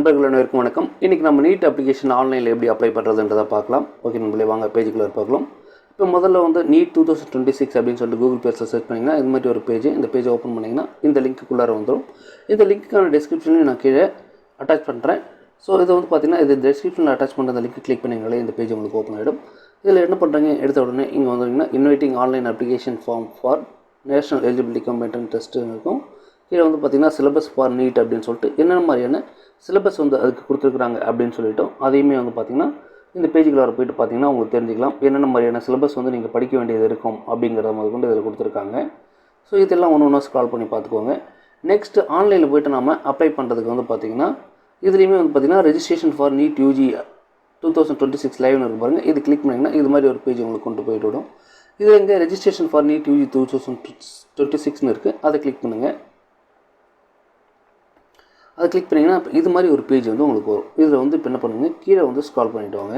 நண்பர்கள் அனைவருக்கும் வணக்கம். இன்றைக்கி நம்ம நீட் அப்ளிகேஷன் ஆன்லைனில் எப்படி அப்ளை பண்ணுறதுன்றதை பார்க்கலாம். ஓகே நண்பர்களே, வாங்க பேஜுக்குள்ளே பார்க்கலாம். இப்போ முதல்ல வந்து நீட் 2026 அப்படின்னு சொல்லிட்டு கூகுள் பேஜில் சர்ச் பண்ணிங்கன்னா இது மாதிரி ஒரு பேஜ். இந்த பேஜை ஓப்பன் பண்ணிங்கன்னா இந்த லிங்க்குள்ளார வந்துடும். இந்த லிங்க்குக்கான டிஸ்கிரிப்ஷனையும் நான் கீழே அட்டாச் பண்ணுறேன். ஸோ இது வந்து பார்த்திங்கன்னா இது டிஸ்கிரிப்ஷனில் அட்டாச் பண்ணுற அந்த லிங்க் கிளிக் பண்ணிங்களே இந்த பேஜ் உங்களுக்கு ஓப்பன் ஆகிடும். இதில் என்ன பண்ணுறாங்க, எடுத்த உடனே இங்கே வந்தீங்கன்னா inviting online application form for national eligibility competent test இருக்கும். கீழே வந்து பார்த்திங்கன்னா சிலபஸ் ஃபார் நீட் அப்படின்னு சொல்லிட்டு என்னென்ன மாதிரியான சிலபஸ் வந்து அதுக்கு கொடுத்துருக்குறாங்க அப்படின்னு சொல்லிட்டோம். அதையுமே வந்து பார்த்திங்கன்னா இந்த பேஜுக்குள்ள வர போய்ட்டு பார்த்திங்கன்னா உங்களுக்கு தெரிஞ்சுக்கலாம் என்னென்ன மாதிரியான சிலபஸ் வந்து நீங்கள் படிக்க வேண்டியது இருக்கும் அப்படிங்கிறத முதல் கொண்டு இதில் கொடுத்துருக்காங்க. ஸோ இதெல்லாம் ஒன்று ஒன்றா ஸ்க்ரால் பண்ணி பார்த்துக்கோங்க. நெக்ஸ்ட்டு ஆன்லைனில் போய்ட்டு நம்ம அப்ளை பண்ணுறதுக்கு வந்து பார்த்திங்கன்னா இதுலேயுமே வந்து பார்த்திங்கன்னா ரெஜிஸ்ட்ரேஷன் ஃபார் நீட் யூஜி 2026 லைவ்னு இருக்கு பாருங்கள். இது கிளிக் பண்ணிங்கன்னா இது மாதிரி ஒரு பேஜ் உங்களுக்கு கொண்டு போய்ட்டு விடும். இது எங்கே ரெஜிஸ்ட்ரேஷன் ஃபார் நீட் யூஜி 2026ன்னு இருக்குது, அதை கிளிக் பண்ணுங்கள். அதை கிளிக் பண்ணிங்கன்னா இது மாதிரி ஒரு பேஜ் வந்து உங்களுக்கு வரும். இதில் வந்து இப்போ என்ன பண்ணுங்கள், கீழே வந்து ஸ்க்ரால் பண்ணிவிட்டு வாங்க.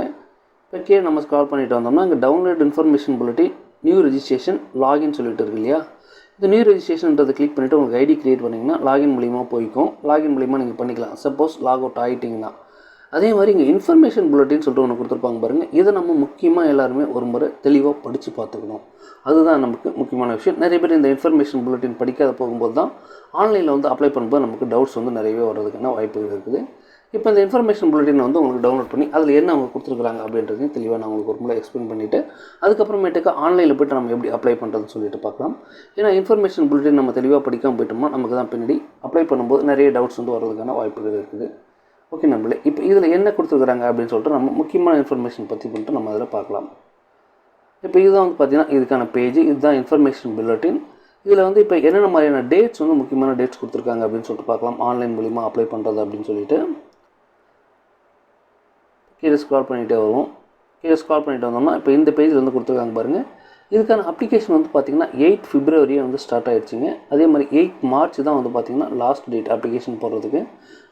இப்போ கீழே நம்ம ஸ்க்ரால் பண்ணிட்டு வந்தோம்னா இங்கே download information bulletin new registration login சொல்லிட்டு இருக்கு இல்லையா. இந்த நியூ ரெஜிஸ்ட்ரேஷன்ன்றதை கிளிக் பண்ணிவிட்டு உங்களுக்கு ஐடி க்ரியேட் பண்ணிங்கன்னா லாகின் மூலிமா போய்க்கும். லாகின் மூலிமா நீங்கள் பண்ணிக்கலாம். சப்போஸ் லாக் அவுட் ஆகிட்டிங்கன்னா அதே மாதிரி இங்கே இன்ஃபர்மேஷன் புல்லட்டின்னு சொல்லிட்டு ஒன்று கொடுத்துருப்பாங்க பாருங்கள். இதை நம்ம முக்கியமாக எல்லாருமே ஒரு முறை தெளிவாக படித்து பார்த்துக்கணும். அதுதான் நமக்கு முக்கியமான விஷயம். நிறைய பேர் இந்த இன்ஃபர்மேஷன் புல்லட்டின் படிக்காத போகும்போது தான் ஆன்லைனில் வந்து அப்ளை பண்ணும்போது நமக்கு டவுட்ஸ் வந்து நிறையவே வர்றதுக்கான வாய்ப்புகள் இருக்குது. இப்போ இந்த இன்ஃபர்மேஷன் புல்லட்டினை வந்து உங்களுக்கு டவுன்லோட் பண்ணி அதில் என்ன அவங்க கொடுத்துருக்குறாங்க அப்படின்றதையும் தெளிவாக நான் உங்களுக்கு ஒரு முறை எக்ஸ்பிளைன் பண்ணிவிட்டு அதுக்கப்புறமேட்டுக்கு ஆன்லைனில் போய்ட்டு நம்ம எப்படி அப்ளை பண்ணுறதுன்னு சொல்லிட்டு பார்க்கலாம். ஏன்னா இன்ஃபர்மேஷன் புல்லட்டின் நம்ம தெளிவாக படிக்காமல் போயிட்டோம்னா நமக்கு தான் பின்னாடி அப்ளை பண்ணும்போது நிறைய டவுட்ஸ் வந்து வர்றதுக்கான வாய்ப்புகள் இருக்குது. ஓகே நம்மளே இப்போ இதில் என்ன கொடுத்துருக்குறாங்க அப்படின்னு சொல்லிட்டு நம்ம முக்கியமான இன்ஃபர்மேஷன் பற்றி பண்ணிட்டு நம்ம அதில் பார்க்கலாம். இப்போ இதுதான் வந்து பார்த்திங்கன்னா இதுக்கான பேஜ், இதுதான் இன்ஃபர்மேஷன் புல்லட்டின். இதில் வந்து இப்போ என்னென்ன மாதிரியான டேட்ஸ் வந்து முக்கியமான டேட்ஸ் கொடுத்துருக்காங்க அப்படின்னு சொல்லிட்டு பார்க்கலாம். ஆன்லைன் மூலிமா அப்ளை பண்ணுறது அப்படின்னு சொல்லிட்டு கீழே ஸ்க்ரால் பண்ணிகிட்டே வருவோம். கீழே ஸ்க்ரால் பண்ணிட்டு வந்தோம்னா இப்போ இந்த பேஜில் வந்து கொடுத்துருக்காங்க பாருங்கள். இதுக்கான அப்ளிகேஷன் வந்து பார்த்திங்கன்னா 8 February வந்து ஸ்டார்ட் ஆகிடுச்சிங்க. அதே மாதிரி 8 March தான் வந்து பார்த்திங்கன்னா லாஸ்ட் டேட் அப்ளிகேஷன் போடுறதுக்கு.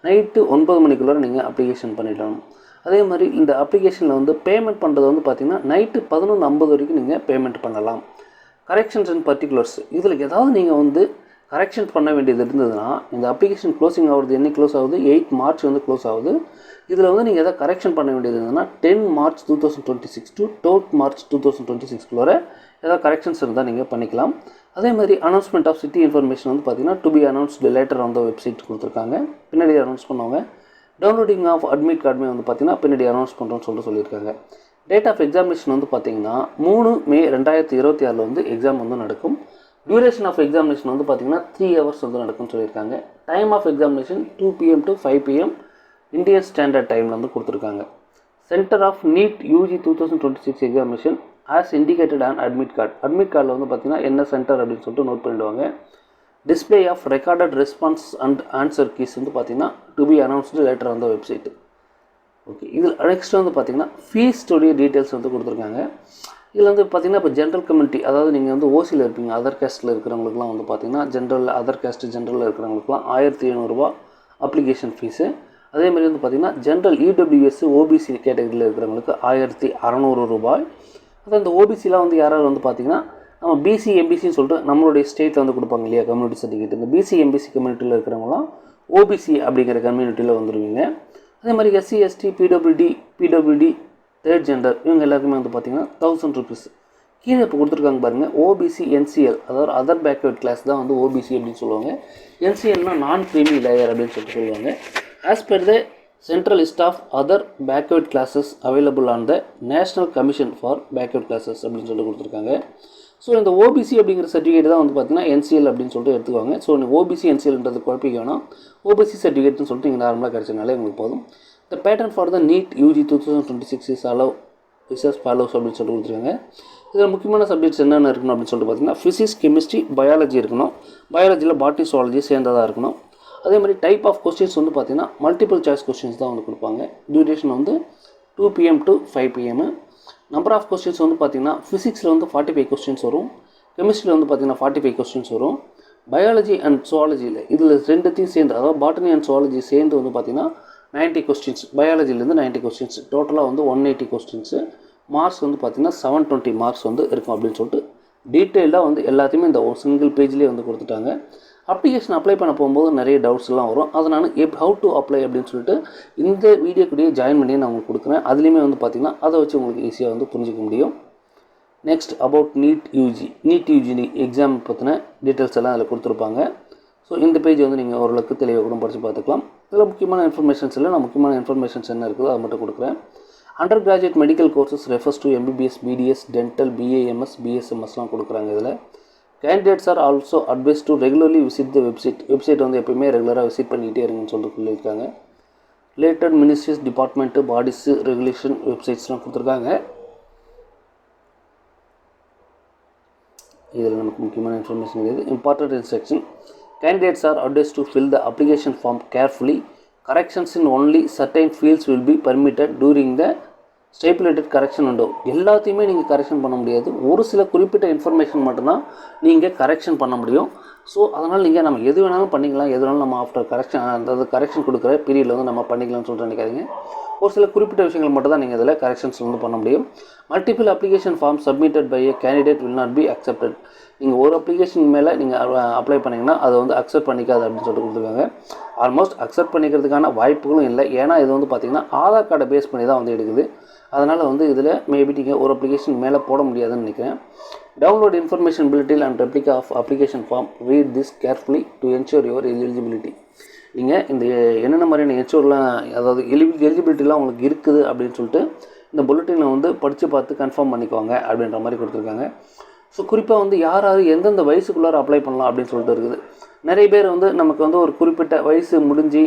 நைட்டு 9 மணிக்குள்ளே நீங்கள் அப்ளிகேஷன் பண்ணிடணும். அதே மாதிரி இந்த அப்ளிகேஷனில் வந்து பேமெண்ட் பண்ணுறது வந்து பார்த்திங்கன்னா நைட்டு 11:50 வரைக்கும் நீங்கள் பேமெண்ட் பண்ணலாம். கரெக்ஷன்ஸ் அண்ட் பர்டிகுலர்ஸ் இதில் ஏதாவது நீங்கள் வந்து கரெக்ஷன் பண்ண வேண்டியது இருந்ததுன்னா இந்த அப்ளிகேஷன் க்ளோசிங் ஆகுறது என்னைக்கு க்ளோஸ் ஆகுது, 8 March வந்து க்ளோஸ் ஆகுது. இதில் வந்து நீங்கள் எதாவது கரெக்ஷன் பண்ண வேண்டியது இருந்ததுன்னா 10 March 2026 to 12 March 2026 ஏதாவது கரெக்ஷன்ஸ் இருந்தால் நீங்கள் பண்ணிக்கலாம். அதே மாதிரி அனௌன்ஸ்மெண்ட் ஆஃப் சிட்டி இன்ஃபர்மேஷன் வந்து பார்த்திங்கன்னா to be announced later on the website கொடுத்துருக்காங்க. பின்னாடி அனௌன்ஸ் பண்ணுவாங்க. டவுன்லோடிங் ஆஃப் அட்மிட் கார்டுமே வந்து பார்த்திங்கன்னா பின்னாடி அனௌன்ஸ் பண்ணுறோன்னு சொல்லியிருக்காங்க. டேட் ஆஃப் எக்ஸாமினேஷன் வந்து பார்த்திங்கன்னா 3 May 2026 வந்து எக்ஸாம் வந்து நடக்கும். டியூரேஷன் ஆஃப் எக்ஸாமினேஷன் வந்து பார்த்திங்கன்னா 3 hours வந்து நடக்கும்னு சொல்லியிருக்காங்க. Time of examination 2 PM to 5 PM Indian standard டைமில் வந்து கொடுத்துருக்காங்க. Centre of NEET UG 2026 examination as indicated on admit card. Admit கார்டில் வந்து பார்த்திங்கன்னா என்ன சென்டர் அப்படின்னு சொல்லிட்டு நோட் பண்ணிவிடுவாங்க. Display of recorded response and answer keys வந்து பார்த்திங்கன்னா to be announced later on the website. Okay, இதில் நெக்ஸ்ட் வந்து பார்த்திங்கன்னா ஃபீஸோடைய டீட்டெயில்ஸ் வந்து கொடுத்துருக்காங்க. இதில் வந்து பார்த்திங்கன்னா இப்போ ஜென்ரல் கம்யூனிட்டி, அதாவது நீங்கள் வந்து ஓசியில் இருப்பீங்க, அதர் கேஸ்ட்டில் இருக்கிறவங்களுக்குலாம் வந்து பார்த்திங்கன்னா அதர் கேஸ்ட் ஜென்ரலில் இருக்கிறவங்களுக்குலாம் 1700 அப்ளிகேஷன் ஃபீஸு. அதே மாதிரி வந்து பார்த்திங்கன்னா ஜென்ரல் EWS OBC கேட்டகரியில் இருக்கிறவங்களுக்கு 1600. அதான் இந்த ஓபிசிலாம் வந்து யாராவது வந்து பார்த்திங்கன்னா நம்ம BC MBCன்னு சொல்லிட்டு நம்மளுடைய ஸ்டேட்டில் வந்து கொடுப்பாங்க இல்லையா கம்யூனிட்டி சர்டிஃபிகேட். இந்த BC MBC கம்யூனிட்டியில் இருக்கிறவங்களாம் OBC அப்படிங்கிற கம்யூனிட்டியில் வந்துடுவீங்க. அதே மாதிரி SC ST PWD third gender இவங்க எல்லாருக்குமே வந்து பார்த்திங்கன்னா 1000 rupees. கீழே இப்போ கொடுத்துருக்காங்க பாருங்கள். OBC NCL அதாவது அதர் பேக்வர்ட் கிளாஸ் தான் வந்து OBC அப்படின்னு சொல்லுவாங்க. NCLனா நான் க்ரீமி லேயர் அப்படின்னு சொல்லுவாங்க. As per the central list of other backward classes available on the national commission for backward classes அப்படின்னு சொல்லிட்டு கொடுத்துருக்காங்க. ஸோ இந்த OBC அப்படிங்கிற சர்டிஃபிகேட் தான் வந்து பார்த்திங்கன்னா NCL அப்படின்னு சொல்லிட்டு எடுத்துக்குவாங்க. ஸோ இந்த OBC NCLன்றது குழப்பிக்க வேணாம். OBC சர்டிஃபிகேட்னு சொல்லிட்டு இங்கே நார்மலாக கிடச்சனாலே உங்களுக்கு போதும். The pattern for the need UG 2026 is as follows அப்படின்னு சொல்லிட்டு கொடுத்துருக்காங்க. இதில் முக்கியமான சப்ஜெக்ட்ஸ் என்னென்ன இருக்கணும் அப்படின்னு சொல்லிட்டு பார்த்திங்கன்னா ஃபிசிக்ஸ், கெமிஸ்ட்ரி, பயாலஜி இருக்கணும். பயாலஜியில் பாட்னி சுவாலஜி சேர்ந்ததாக இருக்கணும். அதே மாதிரி டைப் ஆஃப் கொஸ்டின்ஸ் வந்து பார்த்திங்கன்னா மல்டிபிள் சாய்ஸ் கொஸ்டின்ஸ் தான் வந்து கொடுப்பாங்க. டியூரேஷன் வந்து 2 PM to 5 PM. Number of questions வந்து பார்த்திங்கன்னா ஃபிசிக்ஸில் வந்து 45 கொஸ்டின்ஸ் வரும். கெமிஸ்ட்ரியில் வந்து பார்த்திங்கன்னா 45 கொஸ்டின்ஸ் வரும். பயாலஜி அண்ட் சுவாலஜியில் இதில் ரெண்டுத்தையும் சேர்ந்து, அதாவது பாட்டனி அண்ட் சுவாலஜி சேர்ந்து வந்து பார்த்திங்கன்னா 90 கொஸ்டின்ஸ். பயாலஜிலேருந்து 90 கொஸ்டின்ஸ், டோட்டலாக வந்து 180 கொஸ்டின்ஸு. மார்க்ஸ் வந்து பார்த்திங்கன்னா 720 மார்க்ஸ் வந்து இருக்கும் அப்படின்னு சொல்லிட்டு டீட்டெயிலாக வந்து எல்லாத்தையுமே இந்த ஒரு சிங்கிள் பேஜ்லேயே வந்து கொடுத்துட்டாங்க. அப்ளிகேஷன் அப்ளை பண்ண போகும்போது நிறைய டவுட்ஸ்லாம் வரும். அதை நான் ஹவு டு அப்ளை அப்படின்னு சொல்லிட்டு இந்த வீடியோக்குள்ளேயே ஜாயின் பண்ணி நான் உங்களுக்கு கொடுக்குறேன். அதுலேயுமே வந்து பார்த்திங்கன்னா அதை வச்சு உங்களுக்கு ஈஸியாக வந்து புரிஞ்சிக்க முடியும். Next about NEET UG exam பற்றின டீட்டெயில்ஸ் எல்லாம் அதில் கொடுத்துருப்பாங்க. ஸோ இந்த பேஜ் வந்து நீங்கள் ஓரளவுக்கு தெளிவாக கூட படித்து பார்த்துக்கலாம். இதில் முக்கியமான இன்ஃபர்மேஷன்ஸ் இல்லை, நான் முக்கியமான இன்ஃபர்மேஷன்ஸ் என்ன இருக்குதோ அதை மட்டும் கொடுக்குறேன். Under graduate medical courses refers to MBBS, BDS, dental, BAMS, BSMSலாம் கொடுக்குறாங்க. இதில் candidates are also advise to regularly visit the website வந்து எப்பயுமே ரெகுலராக விசிட் பண்ணிகிட்டே இருங்கன்னு சொல்லிட்டு சொல்லியிருக்காங்க. Related ministries, department, bodies, regulation வெப்சைட்ஸ்லாம் கொடுத்துருக்காங்க. இதில் நமக்கு முக்கியமான இன்ஃபர்மேஷன் இருக்குது. Important instruction: candidates are advised to fill the application form carefully. Corrections in only certain fields will be permitted during the stipulated correction window. எல்லாத்தையுமே நீங்கள் கரெக்ஷன் பண்ண முடியாது. ஒரு சில குறிப்பிட்ட இன்ஃபர்மேஷன் மட்டும்தான் நீங்கள் கரெக்ஷன் பண்ண முடியும். ஸோ அதனால் நீங்கள் நம்ம எது வேணாலும் பண்ணிக்கலாம், எது வேணாலும் நம்ம ஆஃப்டர் கரெக்ஷன், அதாவது கரெக்ஷன் கொடுக்குற பீரியடில் வந்து நம்ம பண்ணிக்கலாம்னு சொல்லிட்டு நினைக்காதீங்க. ஒரு சில குறிப்பிட்ட விஷயங்கள் மட்டும் தான் நீங்கள் இதில் கரெக்ஷன்ஸ் வந்து பண்ண முடியும். Multiple application form submitted by a candidate will not be accepted. நீங்கள் ஒரு அப்ளிகேஷன் மேலே நீங்கள் அப்ளை பண்ணிங்கன்னா அதை வந்து அக்செப்ட் பண்ணிக்காது அப்படின்னு சொல்லிட்டு கொடுத்துருக்காங்க. ஆல்மோஸ்ட் அக்செப்ட் பண்ணிக்கிறதுக்கான வாய்ப்புகளும் இல்லை. ஏன்னா இது வந்து பார்த்திங்கன்னா ஆதார் கார்டை பேஸ் பண்ணி தான் வந்து எடுக்குது. அதனால் வந்து இதில் மேபி நீங்கள் ஒரு அப்ளிகேஷன் மேலே போட முடியாதுன்னு நினைக்கிறேன். டவுன்லோட் இன்ஃபர்மேஷன் பில்டில் and replica of application form, read this carefully to ensure your eligibility. நீங்கள் இந்த என்னென்ன மாதிரியான என்ஷூர்லாம், அதாவது எலிஜிபிலிட்டிலாம் உங்களுக்கு இருக்குது அப்படின்னு சொல்லிட்டு இந்த புல்லட்டினில் வந்து படித்து பார்த்து கன்ஃபார்ம் பண்ணிக்குவாங்க அப்படின்ற மாதிரி கொடுத்துருக்காங்க. ஸோ குறிப்பாக வந்து யார் எந்தெந்த வயசுக்குள்ளார அப்ளை பண்ணலாம் அப்படின்னு சொல்லிட்டு இருக்குது. நிறைய பேர் வந்து நமக்கு வந்து ஒரு குறிப்பிட்ட வயசு முடிஞ்சு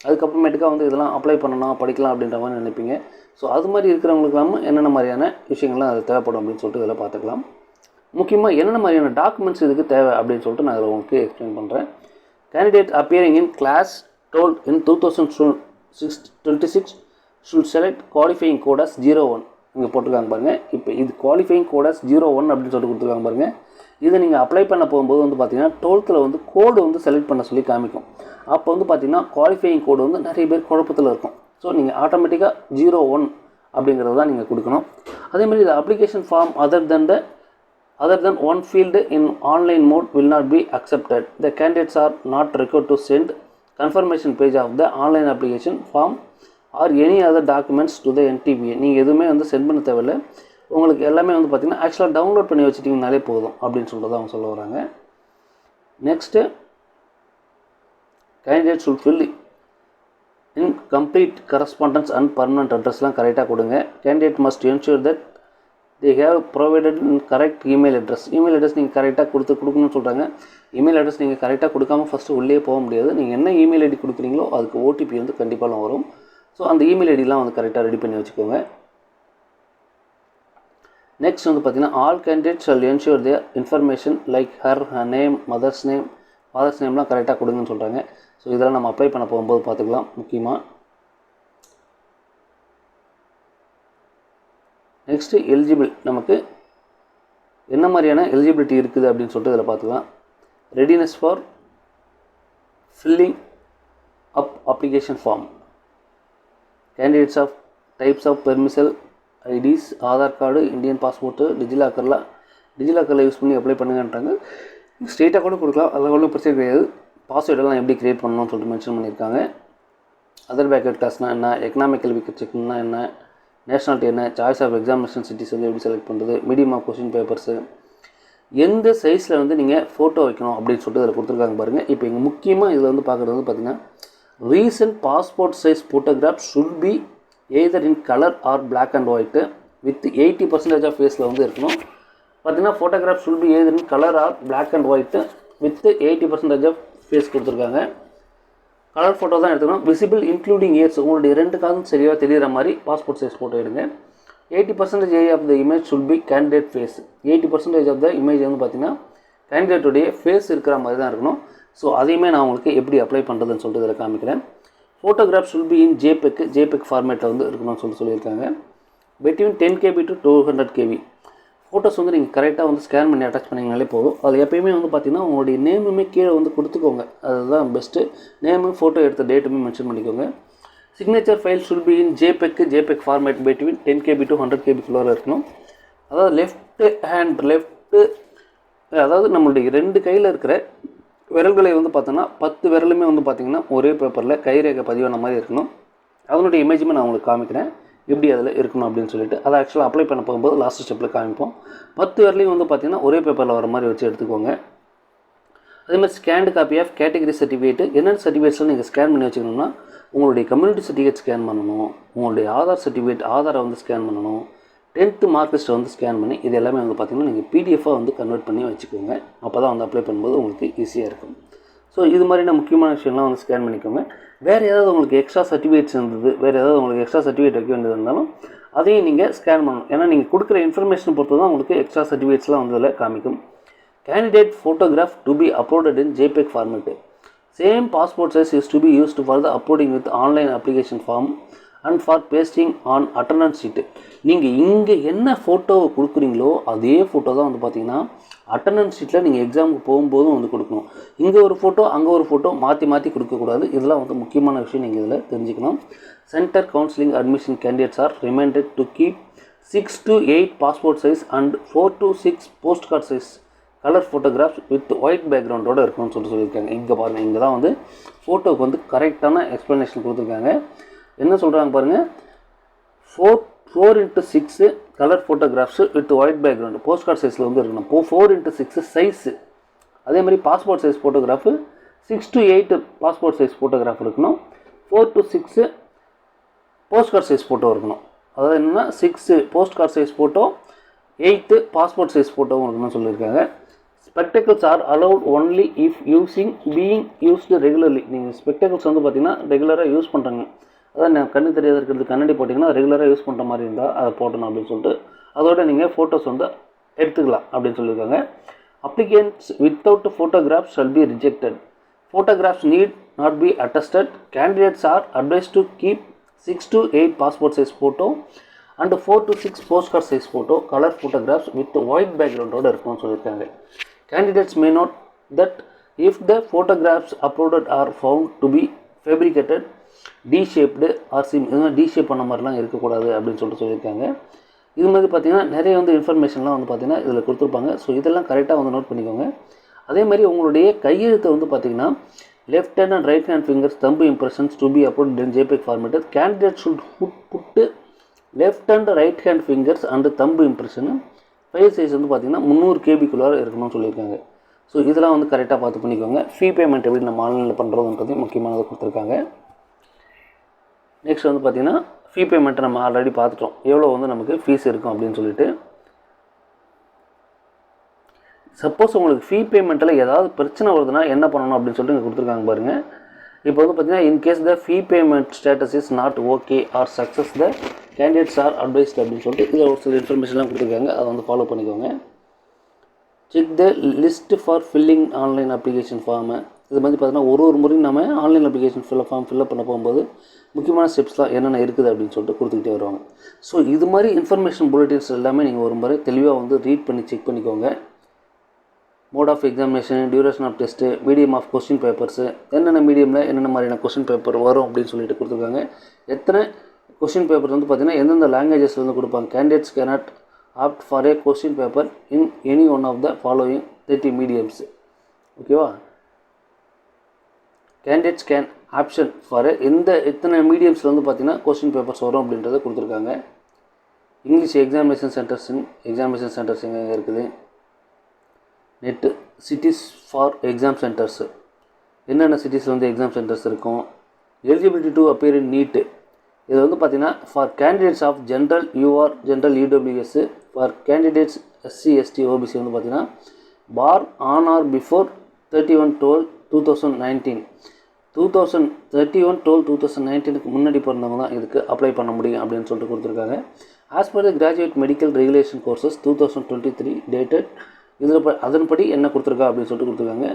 அதுக்கப்புறமேட்டுக்காக வந்து இதெல்லாம் அப்ளை பண்ணணும், படிக்கலாம் அப்படின்ற மாதிரி நினைப்பீங்க. ஸோ அது மாதிரி இருக்கிறவங்களுக்கெல்லாம் என்னென்ன மாதிரியான விஷயங்கள்லாம் அது தேவைப்படும் அப்படின்னு சொல்லிட்டு இதில் பார்த்துக்கலாம். முக்கியமாக என்னென்ன மாதிரியான டாக்குமெண்ட்ஸ் இதுக்கு தேவை அப்படின்னு சொல்லிட்டு நான் இதில் உங்களுக்கு எக்ஸ்பிளைன் பண்ணுறேன். Candidate appearing in class 12 in 2026 should select qualifying code as 01. இங்கே போட்டிருக்காங்க பாருங்கள். இப்போ இது குவாலிஃபைங் கோட் as 01 அப்படின்னு சொல்லிட்டு கொடுத்துருக்காங்க பாருங்கள். இதை நீங்கள் அப்ளை பண்ண போகும்போது வந்து பார்த்திங்கன்னா 12th வந்து கோடு வந்து செலக்ட் பண்ண சொல்லி காமிக்கும். அப்போ வந்து பார்த்திங்கன்னா குவாலிஃபையிங் கோடு வந்து நிறைய பேர் குழப்பத்தில் இருக்கும். ஸோ நீங்கள் ஆட்டோமேட்டிக்காக 01 அப்படிங்கிறது தான் நீங்கள் கொடுக்கணும். அதேமாதிரி இது application form other than one field in online mode will not be accepted. The candidates are not required to send confirmation page of the online application form or any other documents to the NTPA. நீங்கள் எதுவுமே வந்து send பண்ண தேவையில்லை. உங்களுக்கு எல்லாமே வந்து பார்த்திங்கன்னா ஆக்சுவலாக டவுன்லோட் பண்ணி வச்சுட்டிங்கனாலே போதும் அப்படின்னு சொல்லிட்டு அவங்க சொல்ல வராங்க. Next, candidate should fill in complete correspondence and permanent addressலாம் கரெக்டாக கொடுங்க. Candidate must ensure that they have provided correct email address. Email address நீங்கள் கரெக்டாக கொடுக்கணும்னு சொல்கிறாங்க. இமெயில் அட்ரஸ் நீங்கள் கரெக்டாக கொடுக்காமல் ஃபஸ்ட்டு உள்ளே போக முடியாது. நீங்கள் என்ன இமெயில் ஐடி கொடுக்குறீங்களோ அதுக்கு OTP வந்து கண்டிப்பாக வரும். ஸோ அந்த இமெயில் ஐடிலாம் வந்து கரெக்டாக ரெடி பண்ணி வச்சுக்கோங்க. நெக்ஸ்ட் வந்து பார்த்திங்கன்னா all candidates shall ensure their information like her name, mother's நேம்லாம் கரெக்டாக கொடுங்கன்னு சொல்கிறாங்க. ஸோ இதெல்லாம் நம்ம அப்ளை பண்ண போகும்போது பார்த்துக்கலாம். முக்கியமாக நெக்ஸ்ட்டு எலிஜிபிள், நமக்கு என்ன மாதிரியான எலிஜிபிலிட்டி இருக்குது அப்படின்னு சொல்லிட்டு இதில் பார்த்துக்கலாம். Readiness for filling up application form, candidates of types of permissible IDs, Aadhaar card, Indian passport, டிஜிலாக்கரில் யூஸ் பண்ணி அப்ளை பண்ணுங்கன்றாங்க. ஸ்ட்ரெயிட்டாக கூட கொடுக்கலாம், அதில் ஒன்றும் பிரச்சனை கிடையாது. பாஸ்வேர்டெல்லாம் எப்படி க்ரியேட் பண்ணணும்னு சொல்லிட்டு மென்ஷன் பண்ணியிருக்காங்க. அதர் பேக்கட் கிளாஸ்னால் என்ன, எக்கனாமிக்கல் வீக்கர் செக்னா என்ன, நேஷ்னாலிட்டி என்ன, சாய்ஸ் ஆஃப் எக்ஸாமினேஷன் சிட்டிஸ் வந்து எப்படி செலக்ட் பண்ணுறது, மீடியம் ஆஃப் கொஸ்டின் பேப்பர்ஸு, எந்த சைஸில் வந்து நீங்கள் ஃபோட்டோ வைக்கணும் அப்படின்னு சொல்லிட்டு அதில் கொடுத்துருக்காங்க பாருங்கள். இப்போ இங்கே முக்கியமாக இதில் வந்து பார்க்குறது வந்து பார்த்திங்கன்னா recent passport size photograph should be either in colour or black and white with 80% of ஃபேஸில் வந்து இருக்கணும். பார்த்திங்கன்னா photograph should be either in colour or black and white with 80% of face கொடுத்துருக்காங்க. கலர் ஃபோட்டோ தான் எடுத்துக்கணும். விசிபிள் இன்க்ளூடிங் இயர்ஸ், உங்களுடைய 2 காதும் சரியாக தெரிகிற மாதிரி பாஸ்போர்ட் சைஸ் ஃபோட்டோ எடுங்க. 80% area of the image should be candidate face. 80% of the image வந்து பார்த்திங்கன்னா கேண்டிடேட்டுடைய ஃபேஸ் இருக்கிற மாதிரி தான் இருக்கணும். ஸோ அதையுமே நான் உங்களுக்கு எப்படி அப்ளை பண்ணுறதுன்னு சொல்லிட்டு இதில் காமிக்கிறேன். Photograph should be in JPEG ஃபார்மேட்டில் வந்து இருக்கணும்னு சொல்லியிருக்காங்க. Between 10 KB to 200 KB. Photos வந்து நீங்கள் கரெக்டாக வந்து ஸ்கேன் பண்ணி அட்டாச் பண்ணிங்கனாலே போதும். அது எப்பயுமே வந்து பார்த்திங்கன்னா உங்களுடைய நேமுமே கீழே வந்து கொடுத்துக்கோங்க, அதுதான் பெஸ்ட்டு. நேமு, ஃபோட்டோ எடுத்த டேட்டுமே மென்ஷன் பண்ணிக்கோங்க. Signature file should be in JPEG format between 10 KB to 100 KB இருக்கணும். அதாவது லெஃப்ட்டு, அதாவது நம்மளுடைய 2 கையில் இருக்கிற விரல்களை வந்து பார்த்தோன்னா 10 விரலுமே வந்து பார்த்திங்கன்னா ஒரே பேப்பரில் கைரேகை பதிவான மாதிரி இருக்கணும். அதனுடைய இமேஜுமே நான் உங்களுக்கு காமிக்கிறேன் எப்படி அதில் இருக்கணும் அப்படின்னு சொல்லிட்டு. அதை ஆக்சுவலாக அப்ளை பண்ண போகும்போது லாஸ்ட் ஸ்டெப்பில் காமிப்போம். 10 விரலையும் வந்து பார்த்திங்கன்னா ஒரே பேப்பரில் வர மாதிரி வச்சு எடுத்துக்கோங்க. அதேமாதிரி scanned copy of category certificate. என்னென்ன சர்டிஃபிகேட்ஸ்லாம் நீங்கள் ஸ்கேன் பண்ணி வச்சுக்கணும்னா, உங்களுடைய கம்யூனிட்டி சர்டிஃபிகேட் ஸ்கேன் பண்ணணும், உங்களுடைய ஆதார் சர்டிஃபிகேட் ஆதாரை வந்து ஸ்கேன் பண்ணணும், 10th மார்க் லிஸ்ட்டை வந்து ஸ்கேன் பண்ணி இது எல்லாமே வந்து பார்த்திங்கன்னா நீங்கள் பிடிஎஃபாக வந்து கன்வெர்ட் பண்ணி வச்சுக்கோங்க. அப்போ தான் வந்து அப்ளை பண்ணும்போது உங்களுக்கு ஈஸியாக இருக்கும். ஸோ இது மாதிரியான முக்கியமான விஷயம்லாம் வந்து ஸ்கேன் பண்ணிக்கோங்க. வேறு ஏதாவது உங்களுக்கு எக்ஸ்ட்ரா சர்டிஃபிகேட்ஸ் இருந்தது, வேறு ஏதாவது உங்களுக்கு எக்ஸ்ட்ரா சர்டிஃபிகேட் வைக்க வேண்டியது இருந்தாலும் அதையும் நீங்கள் ஸ்கேன் பண்ணணும். ஏன்னா நீங்கள் கொடுக்குற இன்ஃபர்மேஷன் பொறுத்து தான் உங்களுக்கு எக்ஸ்ட்ரா சர்டிஃபிகேட்ஸ்லாம் வந்து அதில் காமிக்கும். Candidate photograph to be uploaded in JPEG format. Same passport size is to be used for the uploading with online application form and for pasting on attendance sheet. நீங்கள் இங்கே என்ன ஃபோட்டோவை கொடுக்குறீங்களோ அதே ஃபோட்டோ தான் வந்து பார்த்தீங்கன்னா அட்டண்டன்ஸ் ஷீட்டில் நீங்கள் எக்ஸாமுக்கு போகும்போதும் வந்து கொடுக்கணும். இங்கே ஒரு ஃபோட்டோ அங்கே ஒரு ஃபோட்டோ மாற்றி மாற்றி கொடுக்கக்கூடாது. இதெல்லாம் வந்து முக்கியமான விஷயம் நீங்கள் இதில் தெரிஞ்சுக்கணும். Centre counselling admission candidates are reminded to keep 6 to 8 passport size and 4 to 6 post card size colour photographs with white பேக்ரவுண்டோடு இருக்கணும்னு சொல்லியிருக்காங்க. இங்கே பாருங்கள், இங்கே தான் வந்து ஃபோட்டோவுக்கு வந்து கரெக்டான எக்ஸ்ப்ளனேஷன் கொடுத்துருக்காங்க. என்ன சொல்கிறாங்க பாருங்கள், 4x6 colour photographs with white background post card சைஸில் வந்து இருக்கணும். 4x6 size. அதே மாதிரி passport size photograph 6 to 8 passport size photograph இருக்கணும். 4 to 6 post card size photo இருக்கணும். அதாவது என்னென்னா 6 post card size photo, 8 passport size ஃபோட்டோவும் இருக்கணும்னு சொல்லியிருக்காங்க. Spectacles R allowed only if being used regularly. நீங்கள் ஸ்பெக்டக்கிள்ஸ் வந்து பார்த்திங்கன்னா ரெகுலராக யூஸ் பண்ணுறாங்க. அதான் நான் கண்ணு தெரியாத இருக்கிறது கண்ணாடி போட்டிங்கன்னா ரெகுலராக யூஸ் பண்ணுற மாதிரி இருந்தால் அதை போட்டணும் அப்படின்னு சொல்லிட்டு அதோட நீங்கள் ஃபோட்டோஸ் வந்து எடுத்துக்கலாம் அப்படின்னு சொல்லியிருக்காங்க. Applicants without photographs shall be rejected. Photographs need not be attested. Candidates are advise to keep 6 to 8 passport size photo and 4 to 6 post card size photo colour photographs with white பேக்ரவுண்டோடு இருக்கணும்னு சொல்லியிருக்காங்க. Candidates may note that if the photographs uploaded are found to be fabricated, D-shaped or D-shape பண்ண மாதிரிலாம் இருக்கக்கூடாது அப்படின்னு சொல்லியிருக்காங்க. இது மாதிரி பார்த்திங்கன்னா நிறைய வந்து இன்ஃபர்மேஷன்லாம் வந்து பார்த்திங்கன்னா இதில் கொடுத்துருப்பாங்க. ஸோ இதெல்லாம் கரெக்டாக வந்து நோட் பண்ணிக்கோங்க. அதே மாதிரி உங்களுடைய கையெழுத்தை வந்து பார்த்திங்கன்னா left hand and right hand fingers thumb impressions to be uploaded in JPEG format. Candidate should put left and right hand fingers and thumb impression. File size வந்து பார்த்திங்கன்னா 300 KB இருக்கணும்னு சொல்லியிருக்காங்க. ஸோ இதெல்லாம் வந்து கரெக்டாக பார்த்து பண்ணிக்கோங்க. ஃபீ பேமெண்ட் எப்படி நம்ம ஆன்லைனில் பண்ணுறதுன்றது முக்கியமானது கொடுத்துருக்காங்க. நெக்ஸ்ட் வந்து பார்த்திங்கன்னா ஃபீ பேமெண்ட்டை நம்ம ஆல்ரெடி பார்த்துட்டோம், எவ்வளோ வந்து நமக்கு ஃபீஸ் இருக்கும் அப்படின்னு சொல்லிட்டு. சப்போஸ் உங்களுக்கு ஃபீ பேமெண்ட்டில் ஏதாவது பிரச்சனை வருதுன்னா என்ன பண்ணணும் அப்படின்னு சொல்லிட்டு இங்கே கொடுத்துருக்காங்க பாருங்கள். இப்போ வந்து பார்த்திங்கன்னா in case the fee payment status is not okay R success the candidates R advised அப்படின்னு சொல்லிட்டு இதில் ஒரு சில இன்ஃபர்மேஷன்லாம் கொடுத்துருக்காங்க. அதை வந்து ஃபாலோ பண்ணிக்கோங்க. Check the list for filling online application form. இது மாதிரி பார்த்தீங்கன்னா ஒரு முறையும் நம்ம ஆன்லைன் அப்ளிகேஷன் ஃபார்ம் ஃபில்அப் பண்ண போகும்போது முக்கியமான ஸ்டெப்ஸ்லாம் என்னென்ன இருக்குது அப்படின்னு சொல்லிட்டு கொடுத்துக்கிட்டே வருவாங்க. ஸோ இது மாதிரி இன்ஃபர்மேஷன் புல்லட்டின்ஸ் எல்லாமே நீங்கள் ஒரு முறை தெளிவாக வந்து ரீட் பண்ணி செக் பண்ணிக்கோங்க. Mode of examination, duration of test, medium of question papers, என்னென்ன மீடியமில் என்னென்ன மாதிரியான கொஸ்டின் பேப்பர் வரும் அப்படின்னு சொல்லிட்டு கொடுத்துருக்காங்க. எத்தனை கொஸ்டின் பேப்பர் வந்து பார்த்திங்கன்னா எந்தெந்த லாங்குவேஜஸ் வந்து கொடுப்பாங்க. Candidates cannot opt for a question paper in any one of the following 30 mediums. ஓகேவா? கேண்டிடேட்ஸ் கேன் ஆப்ஷன் ஃபார் எத்தனை மீடியம்ஸில் வந்து பார்த்திங்கன்னா கொஸ்டின் பேப்பர்ஸ் வரும் அப்படின்றத கொடுத்துருக்காங்க. இங்கிலீஷ் எக்ஸாமினேஷன் சென்டர்ஸ் எங்கே இருக்குது. NEET cities for exam centres, என்னென்ன சிட்டிஸில் வந்து எக்ஸாம் சென்டர்ஸ் இருக்கும். Eligibility to appear in NEET, இது வந்து பார்த்திங்கன்னா for candidates of general UR general EWS, for candidates SC ST OBC வந்து பார்த்திங்கன்னா பார் ஆன் ஆர் பிஃபோர் 31/12/2019 2019க்கு முன்னாடி பிறந்தவங்க தான் இதுக்கு அப்ளை பண்ண முடியும் அப்படின்னு சொல்லிட்டு கொடுத்துருக்காங்க. As per the graduate medical regulation courses 2023 dated. இதில் அதன்படி என்ன கொடுத்துருக்கா அப்படின்னு சொல்லிட்டு கொடுத்துருக்காங்க.